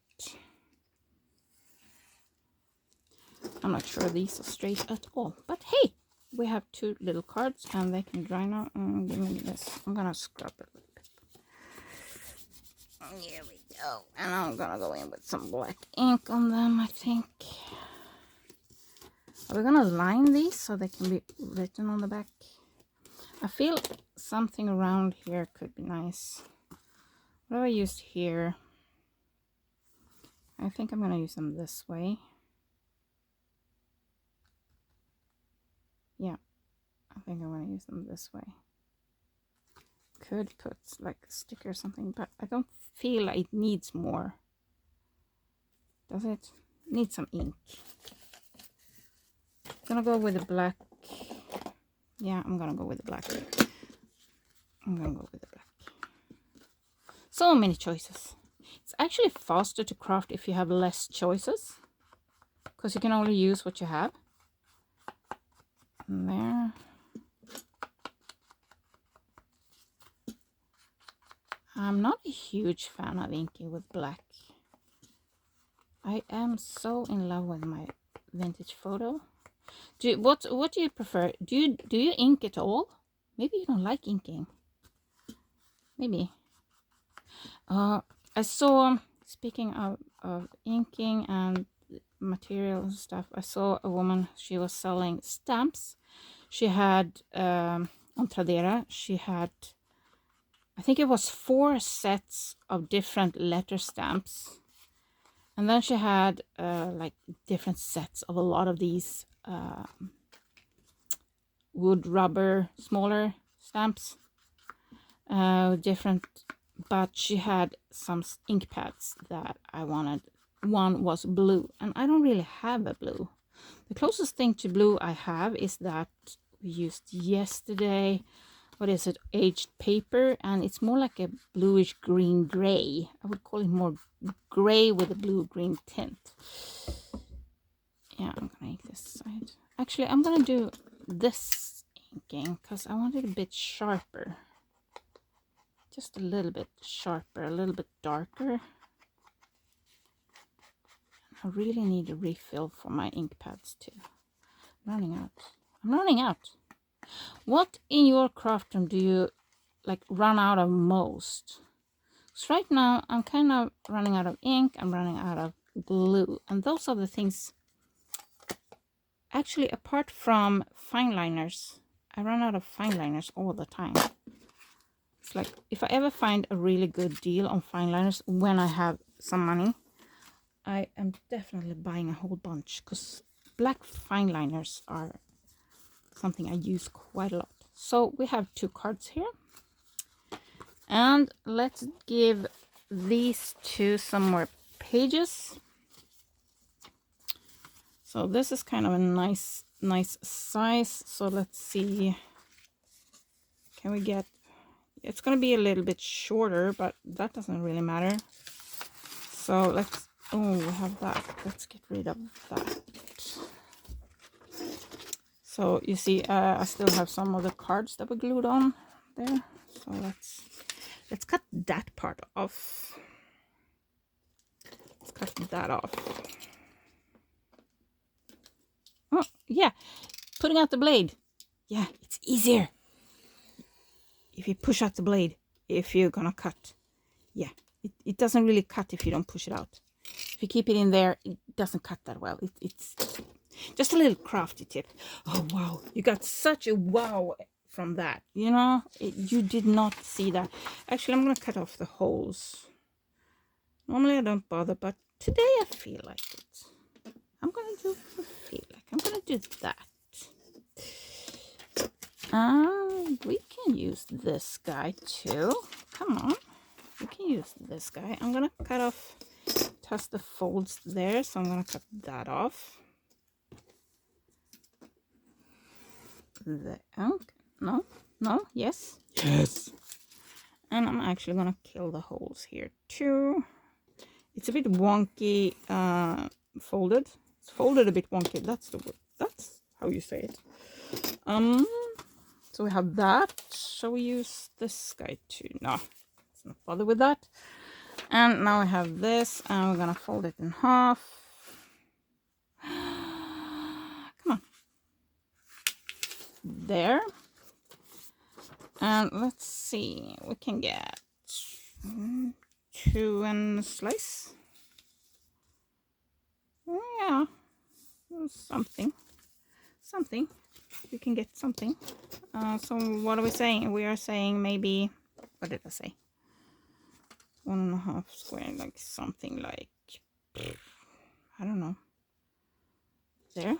I'm not sure these are straight at all, but hey, we have 2 little cards and they can dry now. Give me this. I'm gonna scrub it a little bit. Here we go. And I'm gonna go in with some black ink on them, I think. Are we gonna line these so they can be written on the back? I feel something around here could be nice. What do I use here? I think I'm gonna use them this way. Yeah, I think I'm gonna use them this way. Could put like a sticker or something, but I don't feel like it needs more. Does it? Need some ink. I'm gonna go with the black. Yeah, I'm gonna go with the black. I'm gonna go with the black. So many choices. It's actually faster to craft if you have less choices, because you can only use what you have. And there. I'm not a huge fan of inking with black. I am so in love with my vintage photo. What do you prefer? Do you ink at all? Maybe you don't like inking. Maybe. I saw, speaking of inking and material and stuff. I saw a woman, she was selling stamps. She had on Tradera, she had, I think it was 4 sets of different letter stamps, and then she had like different sets of a lot of these wood, rubber, smaller stamps, different. But she had some ink pads that I wanted. One was blue, and I don't really have a blue. The closest thing to blue I have is that we used yesterday. What is it? Aged paper, and it's more like a bluish green gray. I would call it more gray with a blue green tint. Yeah, I'm gonna ink this side. Actually, I'm gonna do this inking because I want it a bit sharper. Just a little bit sharper, a little bit darker. I really need a refill for my ink pads too. I'm running out. I'm running out. What in your craft room do you like run out of most? So right now I'm kind of running out of ink, I'm running out of glue, and those are the things. Actually, apart from fine liners, I run out of fine liners all the time. It's like if I ever find a really good deal on fine liners when I have some money, I am definitely buying a whole bunch, because black fine liners are something I use quite a lot. So we have 2 cards here, and let's give these 2 some more pages. So this is kind of a nice size. So let's see, can we get, it's going to be a little bit shorter, but that doesn't really matter. So let's, oh, we have that. Let's get rid of that. So you see, I still have some of the cards that were glued on there. So let's cut that part off. Let's cut that off. Oh, yeah, putting out the blade. Yeah, it's easier if you push out the blade, if you're gonna cut. Yeah, it doesn't really cut if you don't push it out. If you keep it in there, it doesn't cut that well. It's just a little crafty tip. Oh, wow. You got such a wow from that. You know, you did not see that. Actually, I'm going to cut off the holes. Normally, I don't bother, but today I feel like it. I'm going to do what I feel like. I'm going to do that. We can use this guy too. Come on. We can use this guy. I'm going to cut off, touch the folds there. So I'm going to cut that off. Yes. And I'm actually gonna kill the holes here too. It's a bit wonky folded. It's folded a bit wonky. That's the word. That's how you say it. So we have that. Shall we use this guy too? No, let's not bother with that. And now I have this, and we're gonna fold it in half. Come on. There. And let's see, we can get 2 and a slice. Yeah, something. We can get something. So what are we saying? We are saying maybe, what did I say? 1.5 square, like something like, I don't know. There.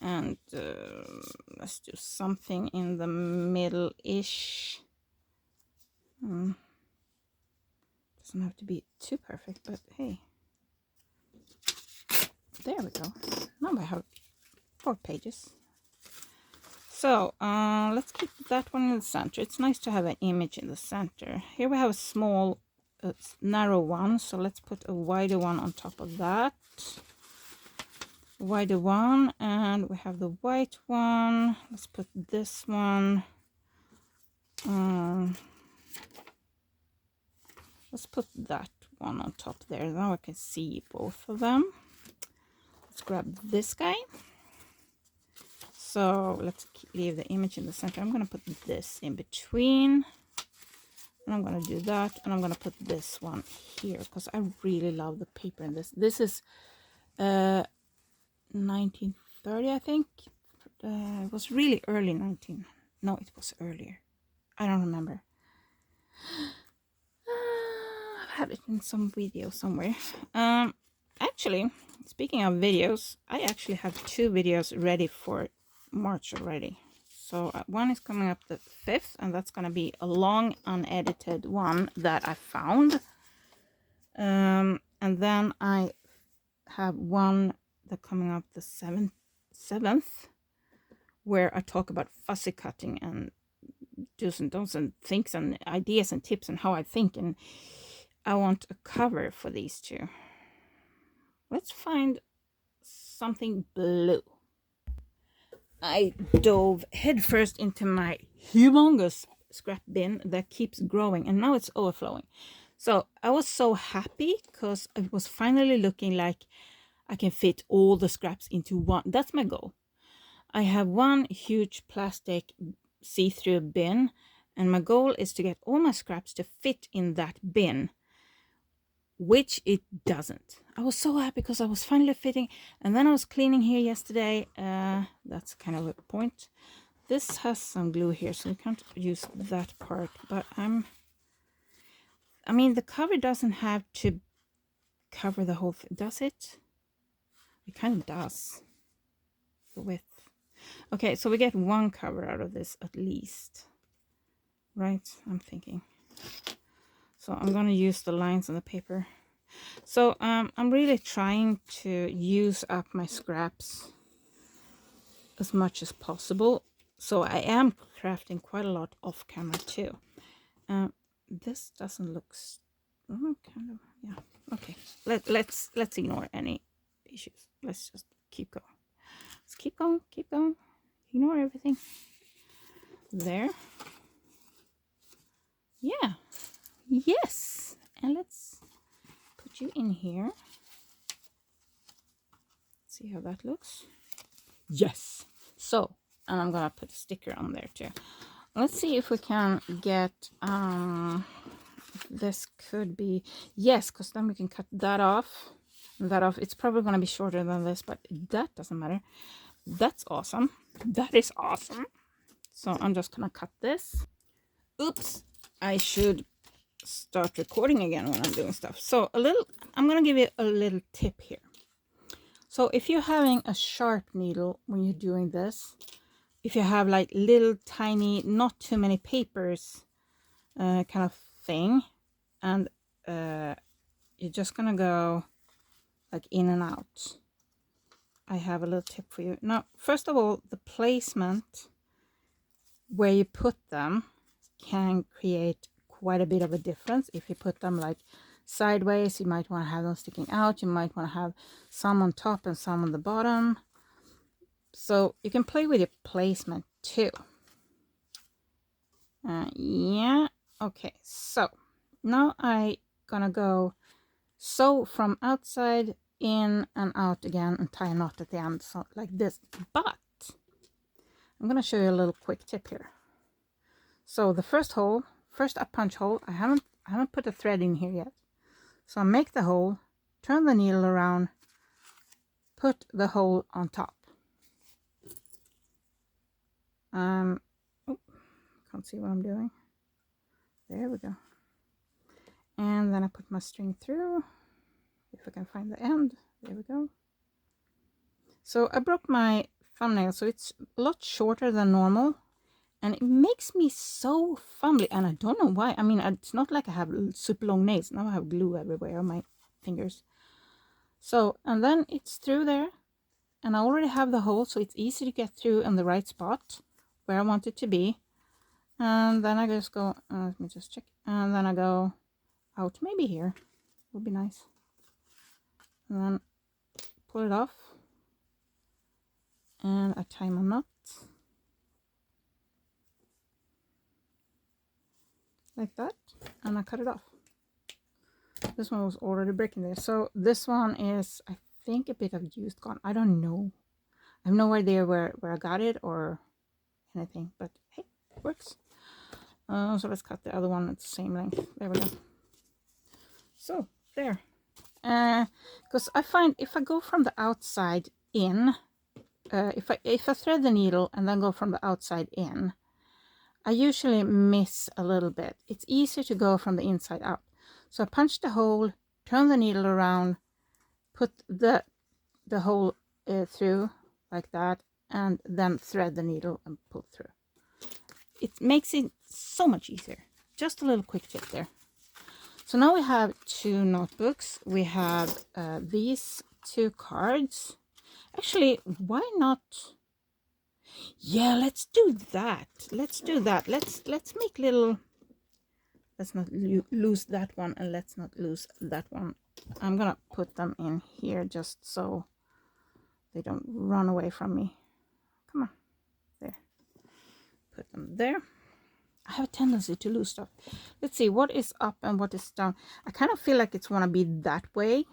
And let's do something in the middle-ish. Doesn't have to be too perfect, but hey. There we go. Now I have 4 pages. So let's keep that one in the center. It's nice to have an image in the center. Here we have a small, narrow one, so let's put a wider one on top of that. Wider one, and we have the white one. Let's put this one. Let's put that one on top there. Now I can see both of them. Let's grab this guy. So let's leave the image in the center. I'm going to put this in between. And I'm gonna do that, and I'm gonna put this one here because I really love the paper in this. This is 1930, I think. It was really early 19. No, it was earlier. I don't remember. I've had it in some video somewhere. Actually, speaking of videos, I actually have 2 videos ready for March already. So one is coming up the 5th, and that's going to be a long unedited one that I found. And then I have one that coming up the 7th, where I talk about fussy cutting and do's and don'ts and things and ideas and tips and how I think. And I want a cover for these 2. Let's find something blue. I dove headfirst into my humongous scrap bin that keeps growing, and now it's overflowing. So I was so happy because it was finally looking like I can fit all the scraps into one. That's my goal. I have one huge plastic see-through bin, and my goal is to get all my scraps to fit in that bin, which it doesn't. I was so happy because I was finally fitting, and then I was cleaning here yesterday. That's kind of a point. This has some glue here, so we can't use that part, but I mean, the cover doesn't have to cover the whole thing, does it? It kind of does. The width. Okay, so we get one cover out of this at least, right? I'm thinking. So I'm going to use the lines on the paper. So I'm really trying to use up my scraps as much as possible. So I am crafting quite a lot off camera too. This doesn't look kind of, yeah. Okay, let's ignore any issues. Let's just keep going. Let's keep going. Ignore everything. There. Yeah. Yes. And let's put you in here. See how that looks. Yes. So, and I'm gonna put a sticker on there too. Let's see if we can get this could be, yes, because then we can cut that off and that off. It's probably gonna be shorter than this, but that doesn't matter. That's awesome. That is awesome. So I'm just gonna cut this. Oops, I should start recording again when I'm doing stuff. So I'm gonna give you a little tip here. So if you're having a sharp needle when you're doing this, if you have like little tiny, not too many papers kind of thing, and you're just gonna go like in and out, I have a little tip for you. Now, first of all, the placement where you put them can create quite a bit of a difference. If you put them like sideways, you might want to have them sticking out. You might want to have some on top and some on the bottom. So you can play with your placement too. Yeah. Okay. So now I gonna go sew from outside in and out again and tie a knot at the end, so like this. But I'm gonna show you a little quick tip here. So the first up punch hole, I haven't put a thread in here yet. So I make the hole, turn the needle around, put the hole on top. Oh, can't see what I'm doing. There we go. And then I put my string through, if I can find the end. There we go. So I broke my thumbnail, so it's a lot shorter than normal, and it makes me so fumbly, and I don't know why. I mean, it's not like I have super long nails. Now I have glue everywhere on my fingers. So, and then it's through there, and I already have the hole, so it's easy to get through in the right spot where I want it to be. And then I just go, let me just check, and then I go out, maybe here would be nice, and then pull it off, and I tie my knot like that, and I cut it off. This one was already breaking there, so this one is, I think, a bit of used cotton. I don't know, I have no idea where I got it or anything, but hey, it works. So let's cut the other one at the same length. There we go. So there. Because I find if I go from the outside in, if I thread the needle and then go from the outside in, I usually miss a little bit. It's easier to go from the inside out. So I punch the hole, turn the needle around, put the hole through like that, and then thread the needle and pull through. It makes it so much easier. Just a little quick tip there. So now we have 2 notebooks. We have these 2 cards. Actually, why not? Yeah, let's do that. Let's do that. Let's make little. Let's not lose that one, and let's not lose that one. I'm gonna put them in here just so they don't run away from me. Come on, there. Put them there. I have a tendency to lose stuff. Let's see what is up and what is down. I kind of feel like it's want to be that way,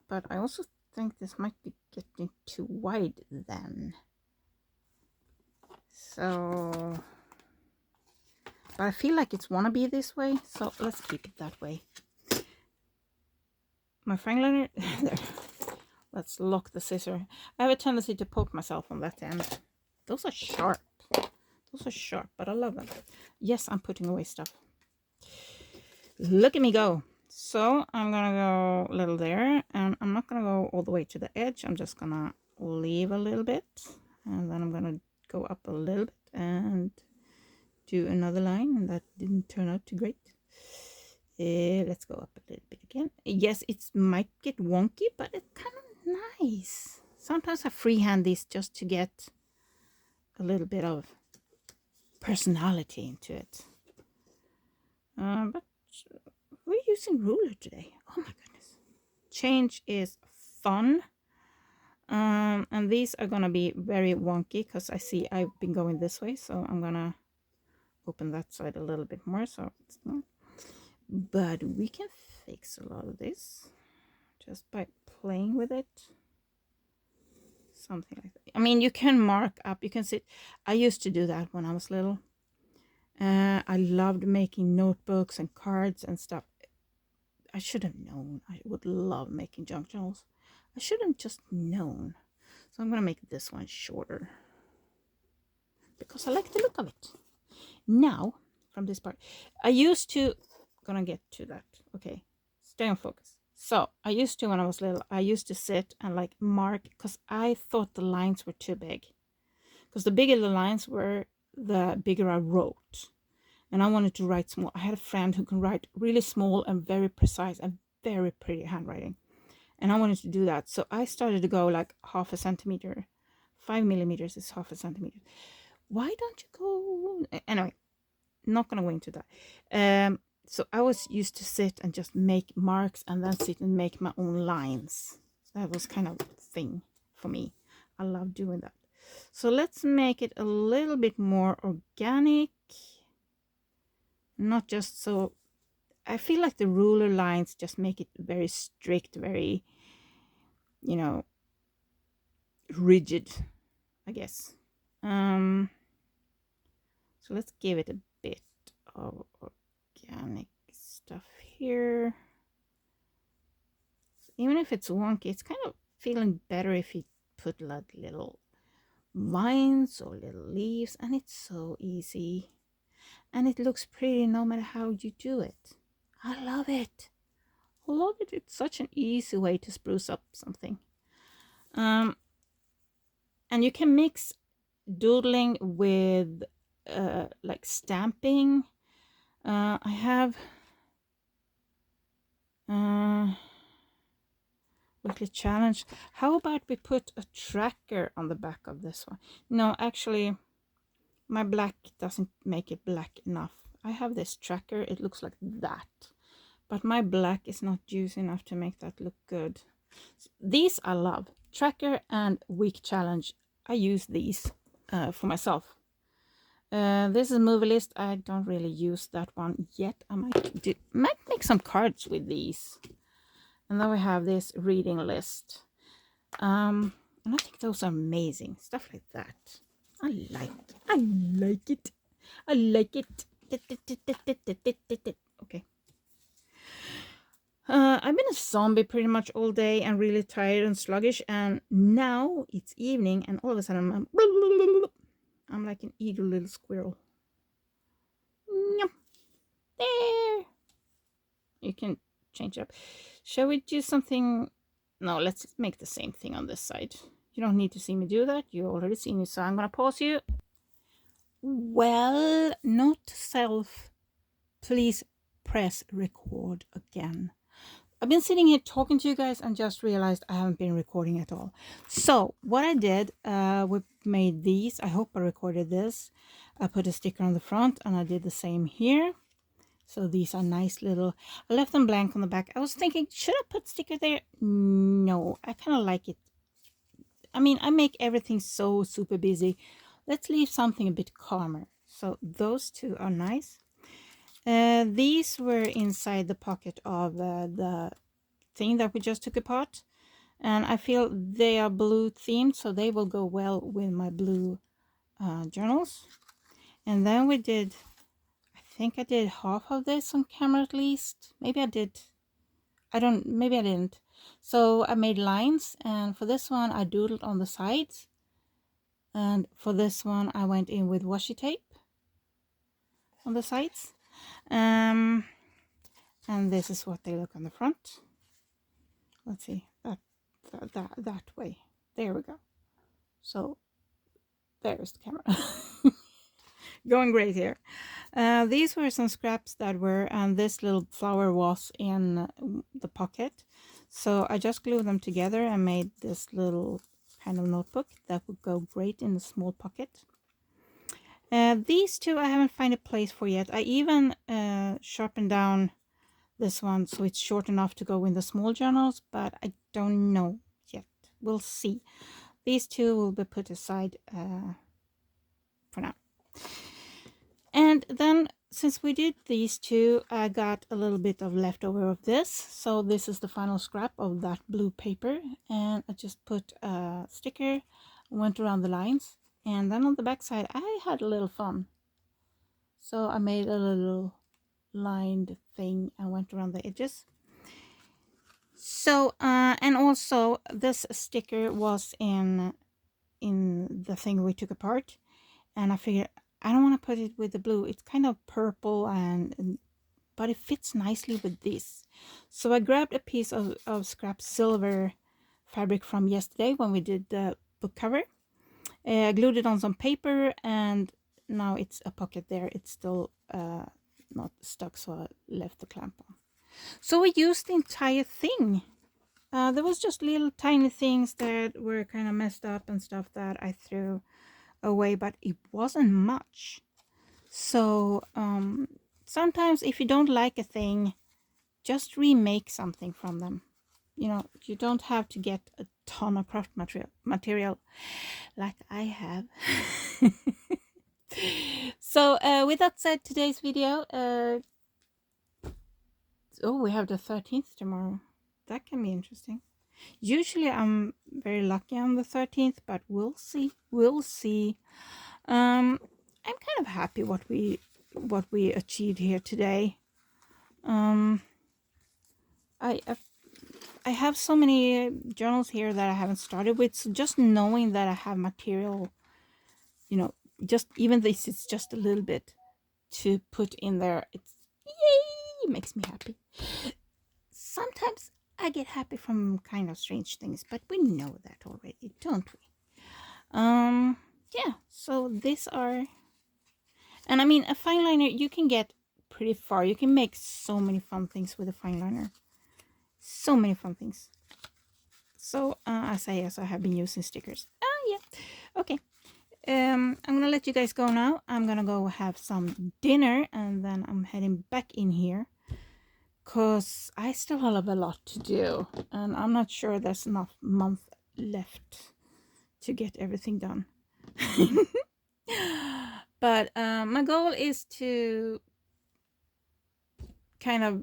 but I also think this might be getting too wide then. So, but I feel like it's want to be this way, so let's keep it that way. My fine liner, there. Let's lock the scissor. I have a tendency to poke myself on that end. Those are sharp. Those are sharp, but I love them. Yes, I'm putting away stuff. Look at me go. So I'm gonna go a little there, and I'm not gonna go all the way to the edge. I'm just gonna leave a little bit, and then I'm gonna go up a little bit and do another line, and that didn't turn out too great. Let's go up a little bit again. Yes, it might get wonky, but it's kind of nice. Sometimes I freehand these just to get a little bit of personality into it. But we're using ruler today. Oh my goodness. Change is fun. And these are gonna be very wonky because I see I've been going this way, so I'm gonna open that side a little bit more, so it's not. But we can fix a lot of this just by playing with it. Something like that. I mean, you can mark up, you can sit. I used to do that when I was little. I loved making notebooks and cards and stuff. I should have known. I would love making junk journals. I should have just known. So I'm going to make this one shorter because I like the look of it. Now, from this part, I used to, gonna get to that. Okay, stay on focus. So I used to, when I was little, I used to sit and like mark because I thought the lines were too big. Because the bigger the lines were, the bigger I wrote. And I wanted to write small. I had a friend who can write really small and very precise and very pretty handwriting. And I wanted to do that. So I started to go like 1/2 centimeter. 5 millimeters is 1/2 centimeter. Why don't you go? Anyway, not going to go into that. So I was used to sit and just make marks and then sit and make my own lines. That was kind of a thing for me. I love doing that. So let's make it a little bit more organic. Not just so, I feel like the ruler lines just make it very strict, very, you know, rigid, I guess. So let's give it a bit of organic stuff here. So even if it's wonky, it's kind of feeling better if you put like little vines or little leaves, and it's so easy. And it looks pretty no matter how you do it. I love it. I love it. It's such an easy way to spruce up something. And you can mix doodling with like stamping. I have weekly challenge. How about we put a tracker on the back of this one? No, actually, my black doesn't make it black enough. I have this tracker. It looks like that. But my black is not juicy enough to make that look good. These I love. Tracker and week challenge. I use these for myself. This is movie list. I don't really use that one yet. I might make some cards with these. And then we have this reading list. And I think those are amazing. Stuff like that. I like it. I like it. Okay. I've been a zombie pretty much all day and really tired and sluggish, and now it's evening and all of a sudden I'm like an eager little squirrel. Yep. There. You can change it up. Shall we do something? No, let's make the same thing on this side. You don't need to see me do that. You already seen it, so I'm gonna pause you. Well, note self, please press record again. I've been sitting here talking to you guys and just realized I haven't been recording at all. So what I did, we made these. I hope I recorded this. I put a sticker on the front and I did the same here. So these are nice little, I left them blank on the back. I was thinking, should I put sticker there? No, I kind of like it. I mean, I make everything so super busy. Let's leave something a bit calmer. So those two are nice. These were inside the pocket of the thing that we just took apart. And I feel they are blue themed, so they will go well with my blue journals. And then we did, I think I did half of this on camera at least. Maybe I did. Maybe I didn't. So I made lines, and for this one I doodled on the sides. And for this one I went in with washi tape on the sides. And this is what they look on the front. Let's see, that way. There we go. So there's the camera. Going great here. These were some scraps that were, and this little flower was in the pocket. So I just glued them together and made this little kind of notebook that would go great in a small pocket. These two I haven't found a place for yet. I even sharpened down this one so it's short enough to go in the small journals, but I don't know yet. We'll see. These two will be put aside for now. And then since we did these two, I got a little bit of leftover of this. So this is the final scrap of that blue paper. And I just put a sticker, went around the lines. And then on the back side, I had a little fun. So I made a little lined thing and went around the edges. So, and also this sticker was in the thing we took apart. And I figured, I don't want to put it with the blue. It's kind of purple, but it fits nicely with this. So I grabbed a piece of scrap silver fabric from yesterday when we did the book cover. I glued it on some paper, and now it's a pocket there. It's still not stuck, so I left the clamp on. So we used the entire thing. There was just little tiny things that were kind of messed up and stuff that I threw away, but it wasn't much. So sometimes if you don't like a thing, just remake something from them. You know, you don't have to get a ton of craft material like I have. So with that said, today's video, we have the 13th tomorrow. That can be interesting. Usually I'm very lucky on the 13th, but we'll see. I'm kind of happy what we achieved here today. I have so many journals here that I haven't started with, so just knowing that I have material, you know, just even this is just a little bit to put in there, it's yay, makes me happy. Sometimes I get happy from kind of strange things, but we know that already, don't we? Yeah, so these are, and I mean, a fine liner, you can get pretty far. You can make so many fun things with a fine liner. So many fun things. So as I have been using stickers. Yeah, okay. I'm gonna let you guys go now. I'm gonna go have some dinner, and then I'm heading back in here because I still have a lot to do, and I'm not sure there's enough month left to get everything done. But my goal is to kind of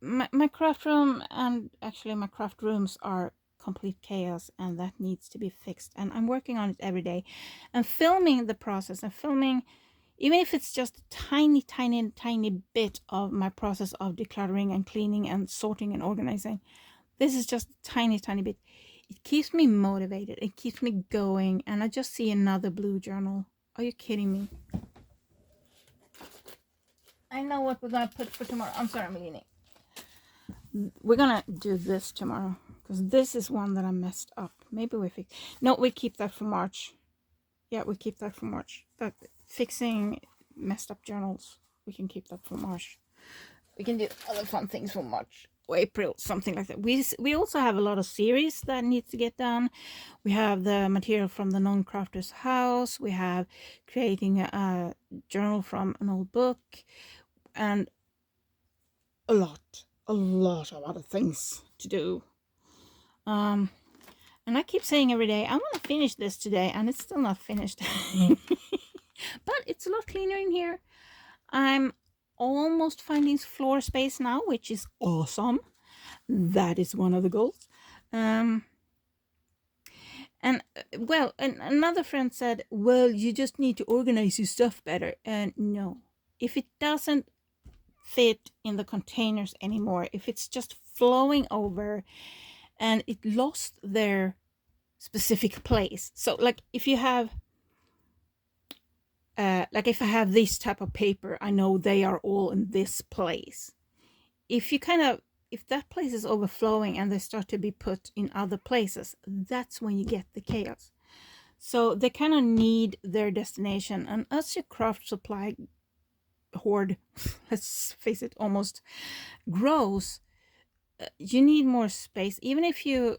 my craft room, and actually my craft rooms are complete chaos, and that needs to be fixed, and I'm working on it every day and filming the process and filming, even if it's just a tiny bit of my process of decluttering and cleaning and sorting and organizing. This is just a tiny bit. It keeps me motivated. It keeps me going. And I just see another blue journal. Are you kidding me? I know what we're going to put for tomorrow. I'm sorry, I'm leaning. We're going to do this tomorrow. Because this is one that I messed up. Maybe we fix. No, we keep that for March. Yeah, we keep that for March. That fixing messed up journals. We can keep that for March. We can do other fun things for March or April, something like that. We also have a lot of series that needs to get done. We have the material from the non-crafter's house. We have creating a journal from an old book, and a lot of other things to do. And I keep saying every day, I want to finish this today, and it's still not finished. But it's a lot cleaner in here. I'm almost finding floor space now, which is awesome. That is one of the goals. And another friend said, well, you just need to organize your stuff better. And no, if it doesn't fit in the containers anymore, if it's just flowing over and it lost their specific place. So like if you have if I have this type of paper, I know they are all in this place. If that place is overflowing and they start to be put in other places, that's when you get the chaos. So they kind of need their destination. And as your craft supply hoard, let's face it, almost grows, you need more space. Even if you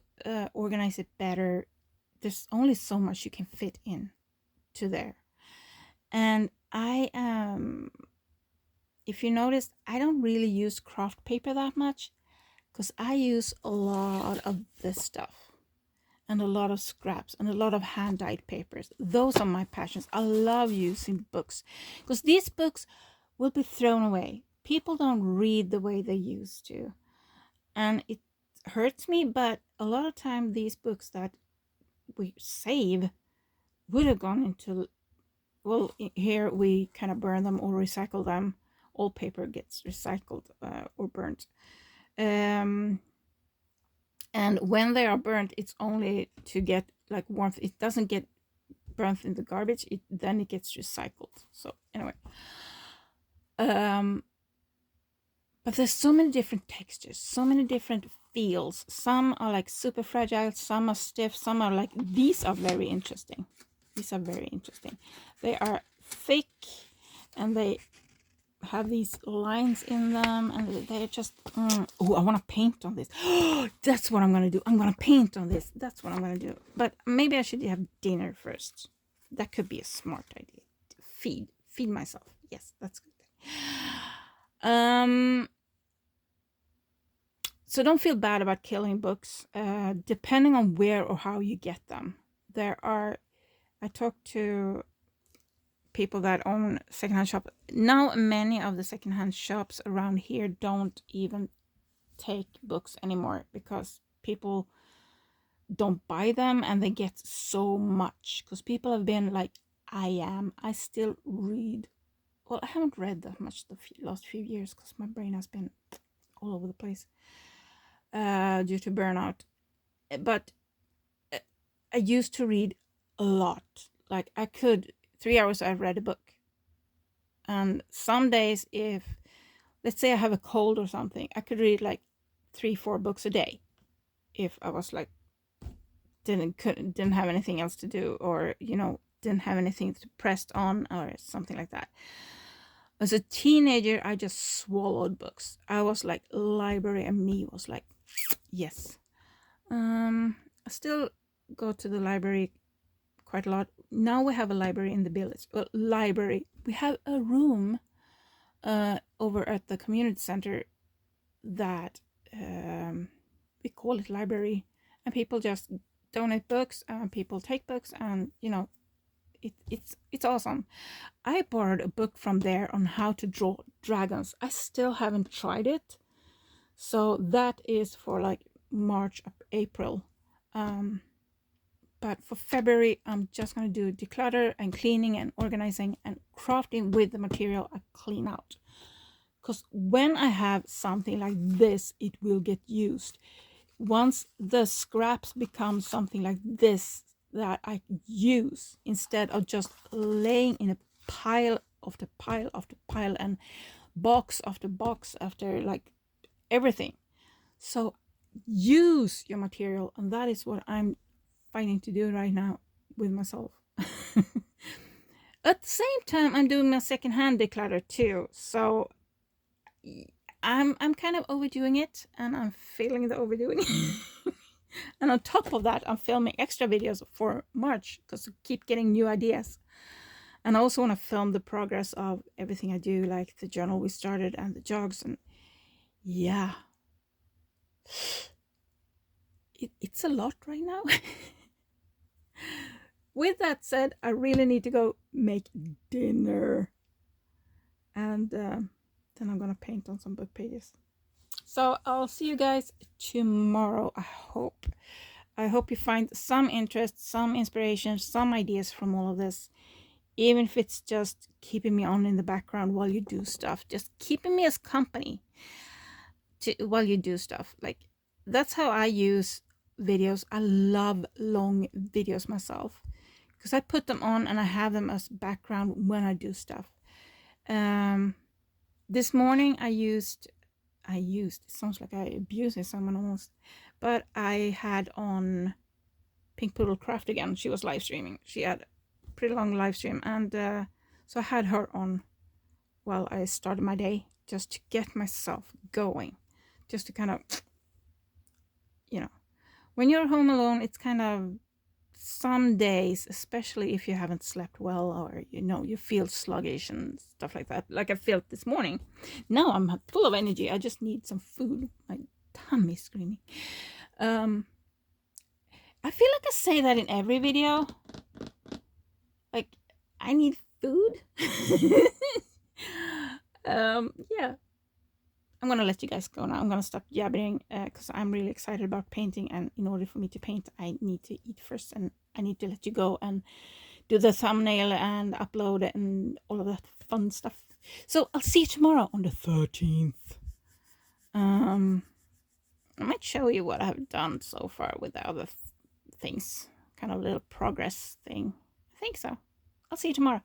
organize it better, there's only so much you can fit in to there. And I if you noticed, I don't really use craft paper that much because I use a lot of this stuff and a lot of scraps and a lot of hand-dyed papers. Those are my passions. I love using books because these books will be thrown away. People don't read the way they used to. And it hurts me, but a lot of time these books that we save would have gone into, well, here we kind of burn them or recycle them. All paper gets recycled or burnt. And when they are burnt, it's only to get like warmth. It doesn't get burnt in the garbage. Then it gets recycled. So anyway, but there's so many different textures, so many different feels. Some are like super fragile, some are stiff, some are like, these are very interesting. These are very interesting. They are thick and they have these lines in them and they're just, oh, I want to paint on this. That's what I'm going to do. I'm going to paint on this. That's what I'm going to do. But maybe I should have dinner first. That could be a smart idea. Feed myself. Yes, that's good. So don't feel bad about killing books, depending on where or how you get them. I talked to people that own secondhand shop. Now many of the secondhand shops around here don't even take books anymore because people don't buy them and they get so much. Because people have been like, I still read. Well, I haven't read that much the last few years because my brain has been all over the place due to burnout. But I used to read a lot. Like I could, 3 hours I've read a book. And some days, if let's say I have a cold or something, I could read like 3-4 books a day if I was like didn't have anything else to do, or didn't have anything to pressed on or something like that. As a teenager, I just swallowed books. I was like, library and me was like, yes. I still go to the library quite a lot. Now we have a library in the village. Well, we have a room over at the community center that we call it library, and people just donate books and people take books, and it's awesome. I borrowed a book from there on how to draw dragons. I still haven't tried it, but that is for like March, April. But But for February, I'm just going to do declutter and cleaning and organizing and crafting with the material I clean out. Because when I have something like this, it will get used. Once the scraps become something like this that I use, instead of just laying in a pile after pile after pile and box after box after like everything. So use your material, and that is what I'm fighting to do right now with myself. At the same time, I'm doing my secondhand declutter too, so I'm kind of overdoing it, and I'm feeling the overdoing. And on top of that, I'm filming extra videos for March because I keep getting new ideas. And I also want to film the progress of everything I do, like the journal we started and the jogs. And yeah, it's a lot right now. With that said, I really need to go make dinner. And then I'm going to paint on some book pages. So I'll see you guys tomorrow, I hope. I hope you find some interest, some inspiration, some ideas from all of this. Even if it's just keeping me on in the background while you do stuff. Just keeping me as company while you do stuff. Like, that's how I use videos. I love long videos myself. Because I put them on and I have them as background when I do stuff. This morning I used, it sounds like I abused someone almost. But I had on Pink Poodle Craft again. She was live streaming. She had a pretty long live stream. And so I had her on while I started my day, just to get myself going. Just to kind of, you know, when you're home alone, it's kind of some days, especially if you haven't slept well, or you feel sluggish and stuff like that, like I felt this morning. Now I'm full of energy. I just need some food. My tummy's screaming. I feel like I say that in every video, like I need food. Yeah, I'm gonna let you guys go now. I'm gonna stop jabbering because I'm really excited about painting, and in order for me to paint, I need to eat first, and I need to let you go and do the thumbnail and upload it and all of that fun stuff. So I'll see you tomorrow on the 13th. I might show you what I've done so far with the other things, kind of a little progress thing. I think so. I'll see you tomorrow.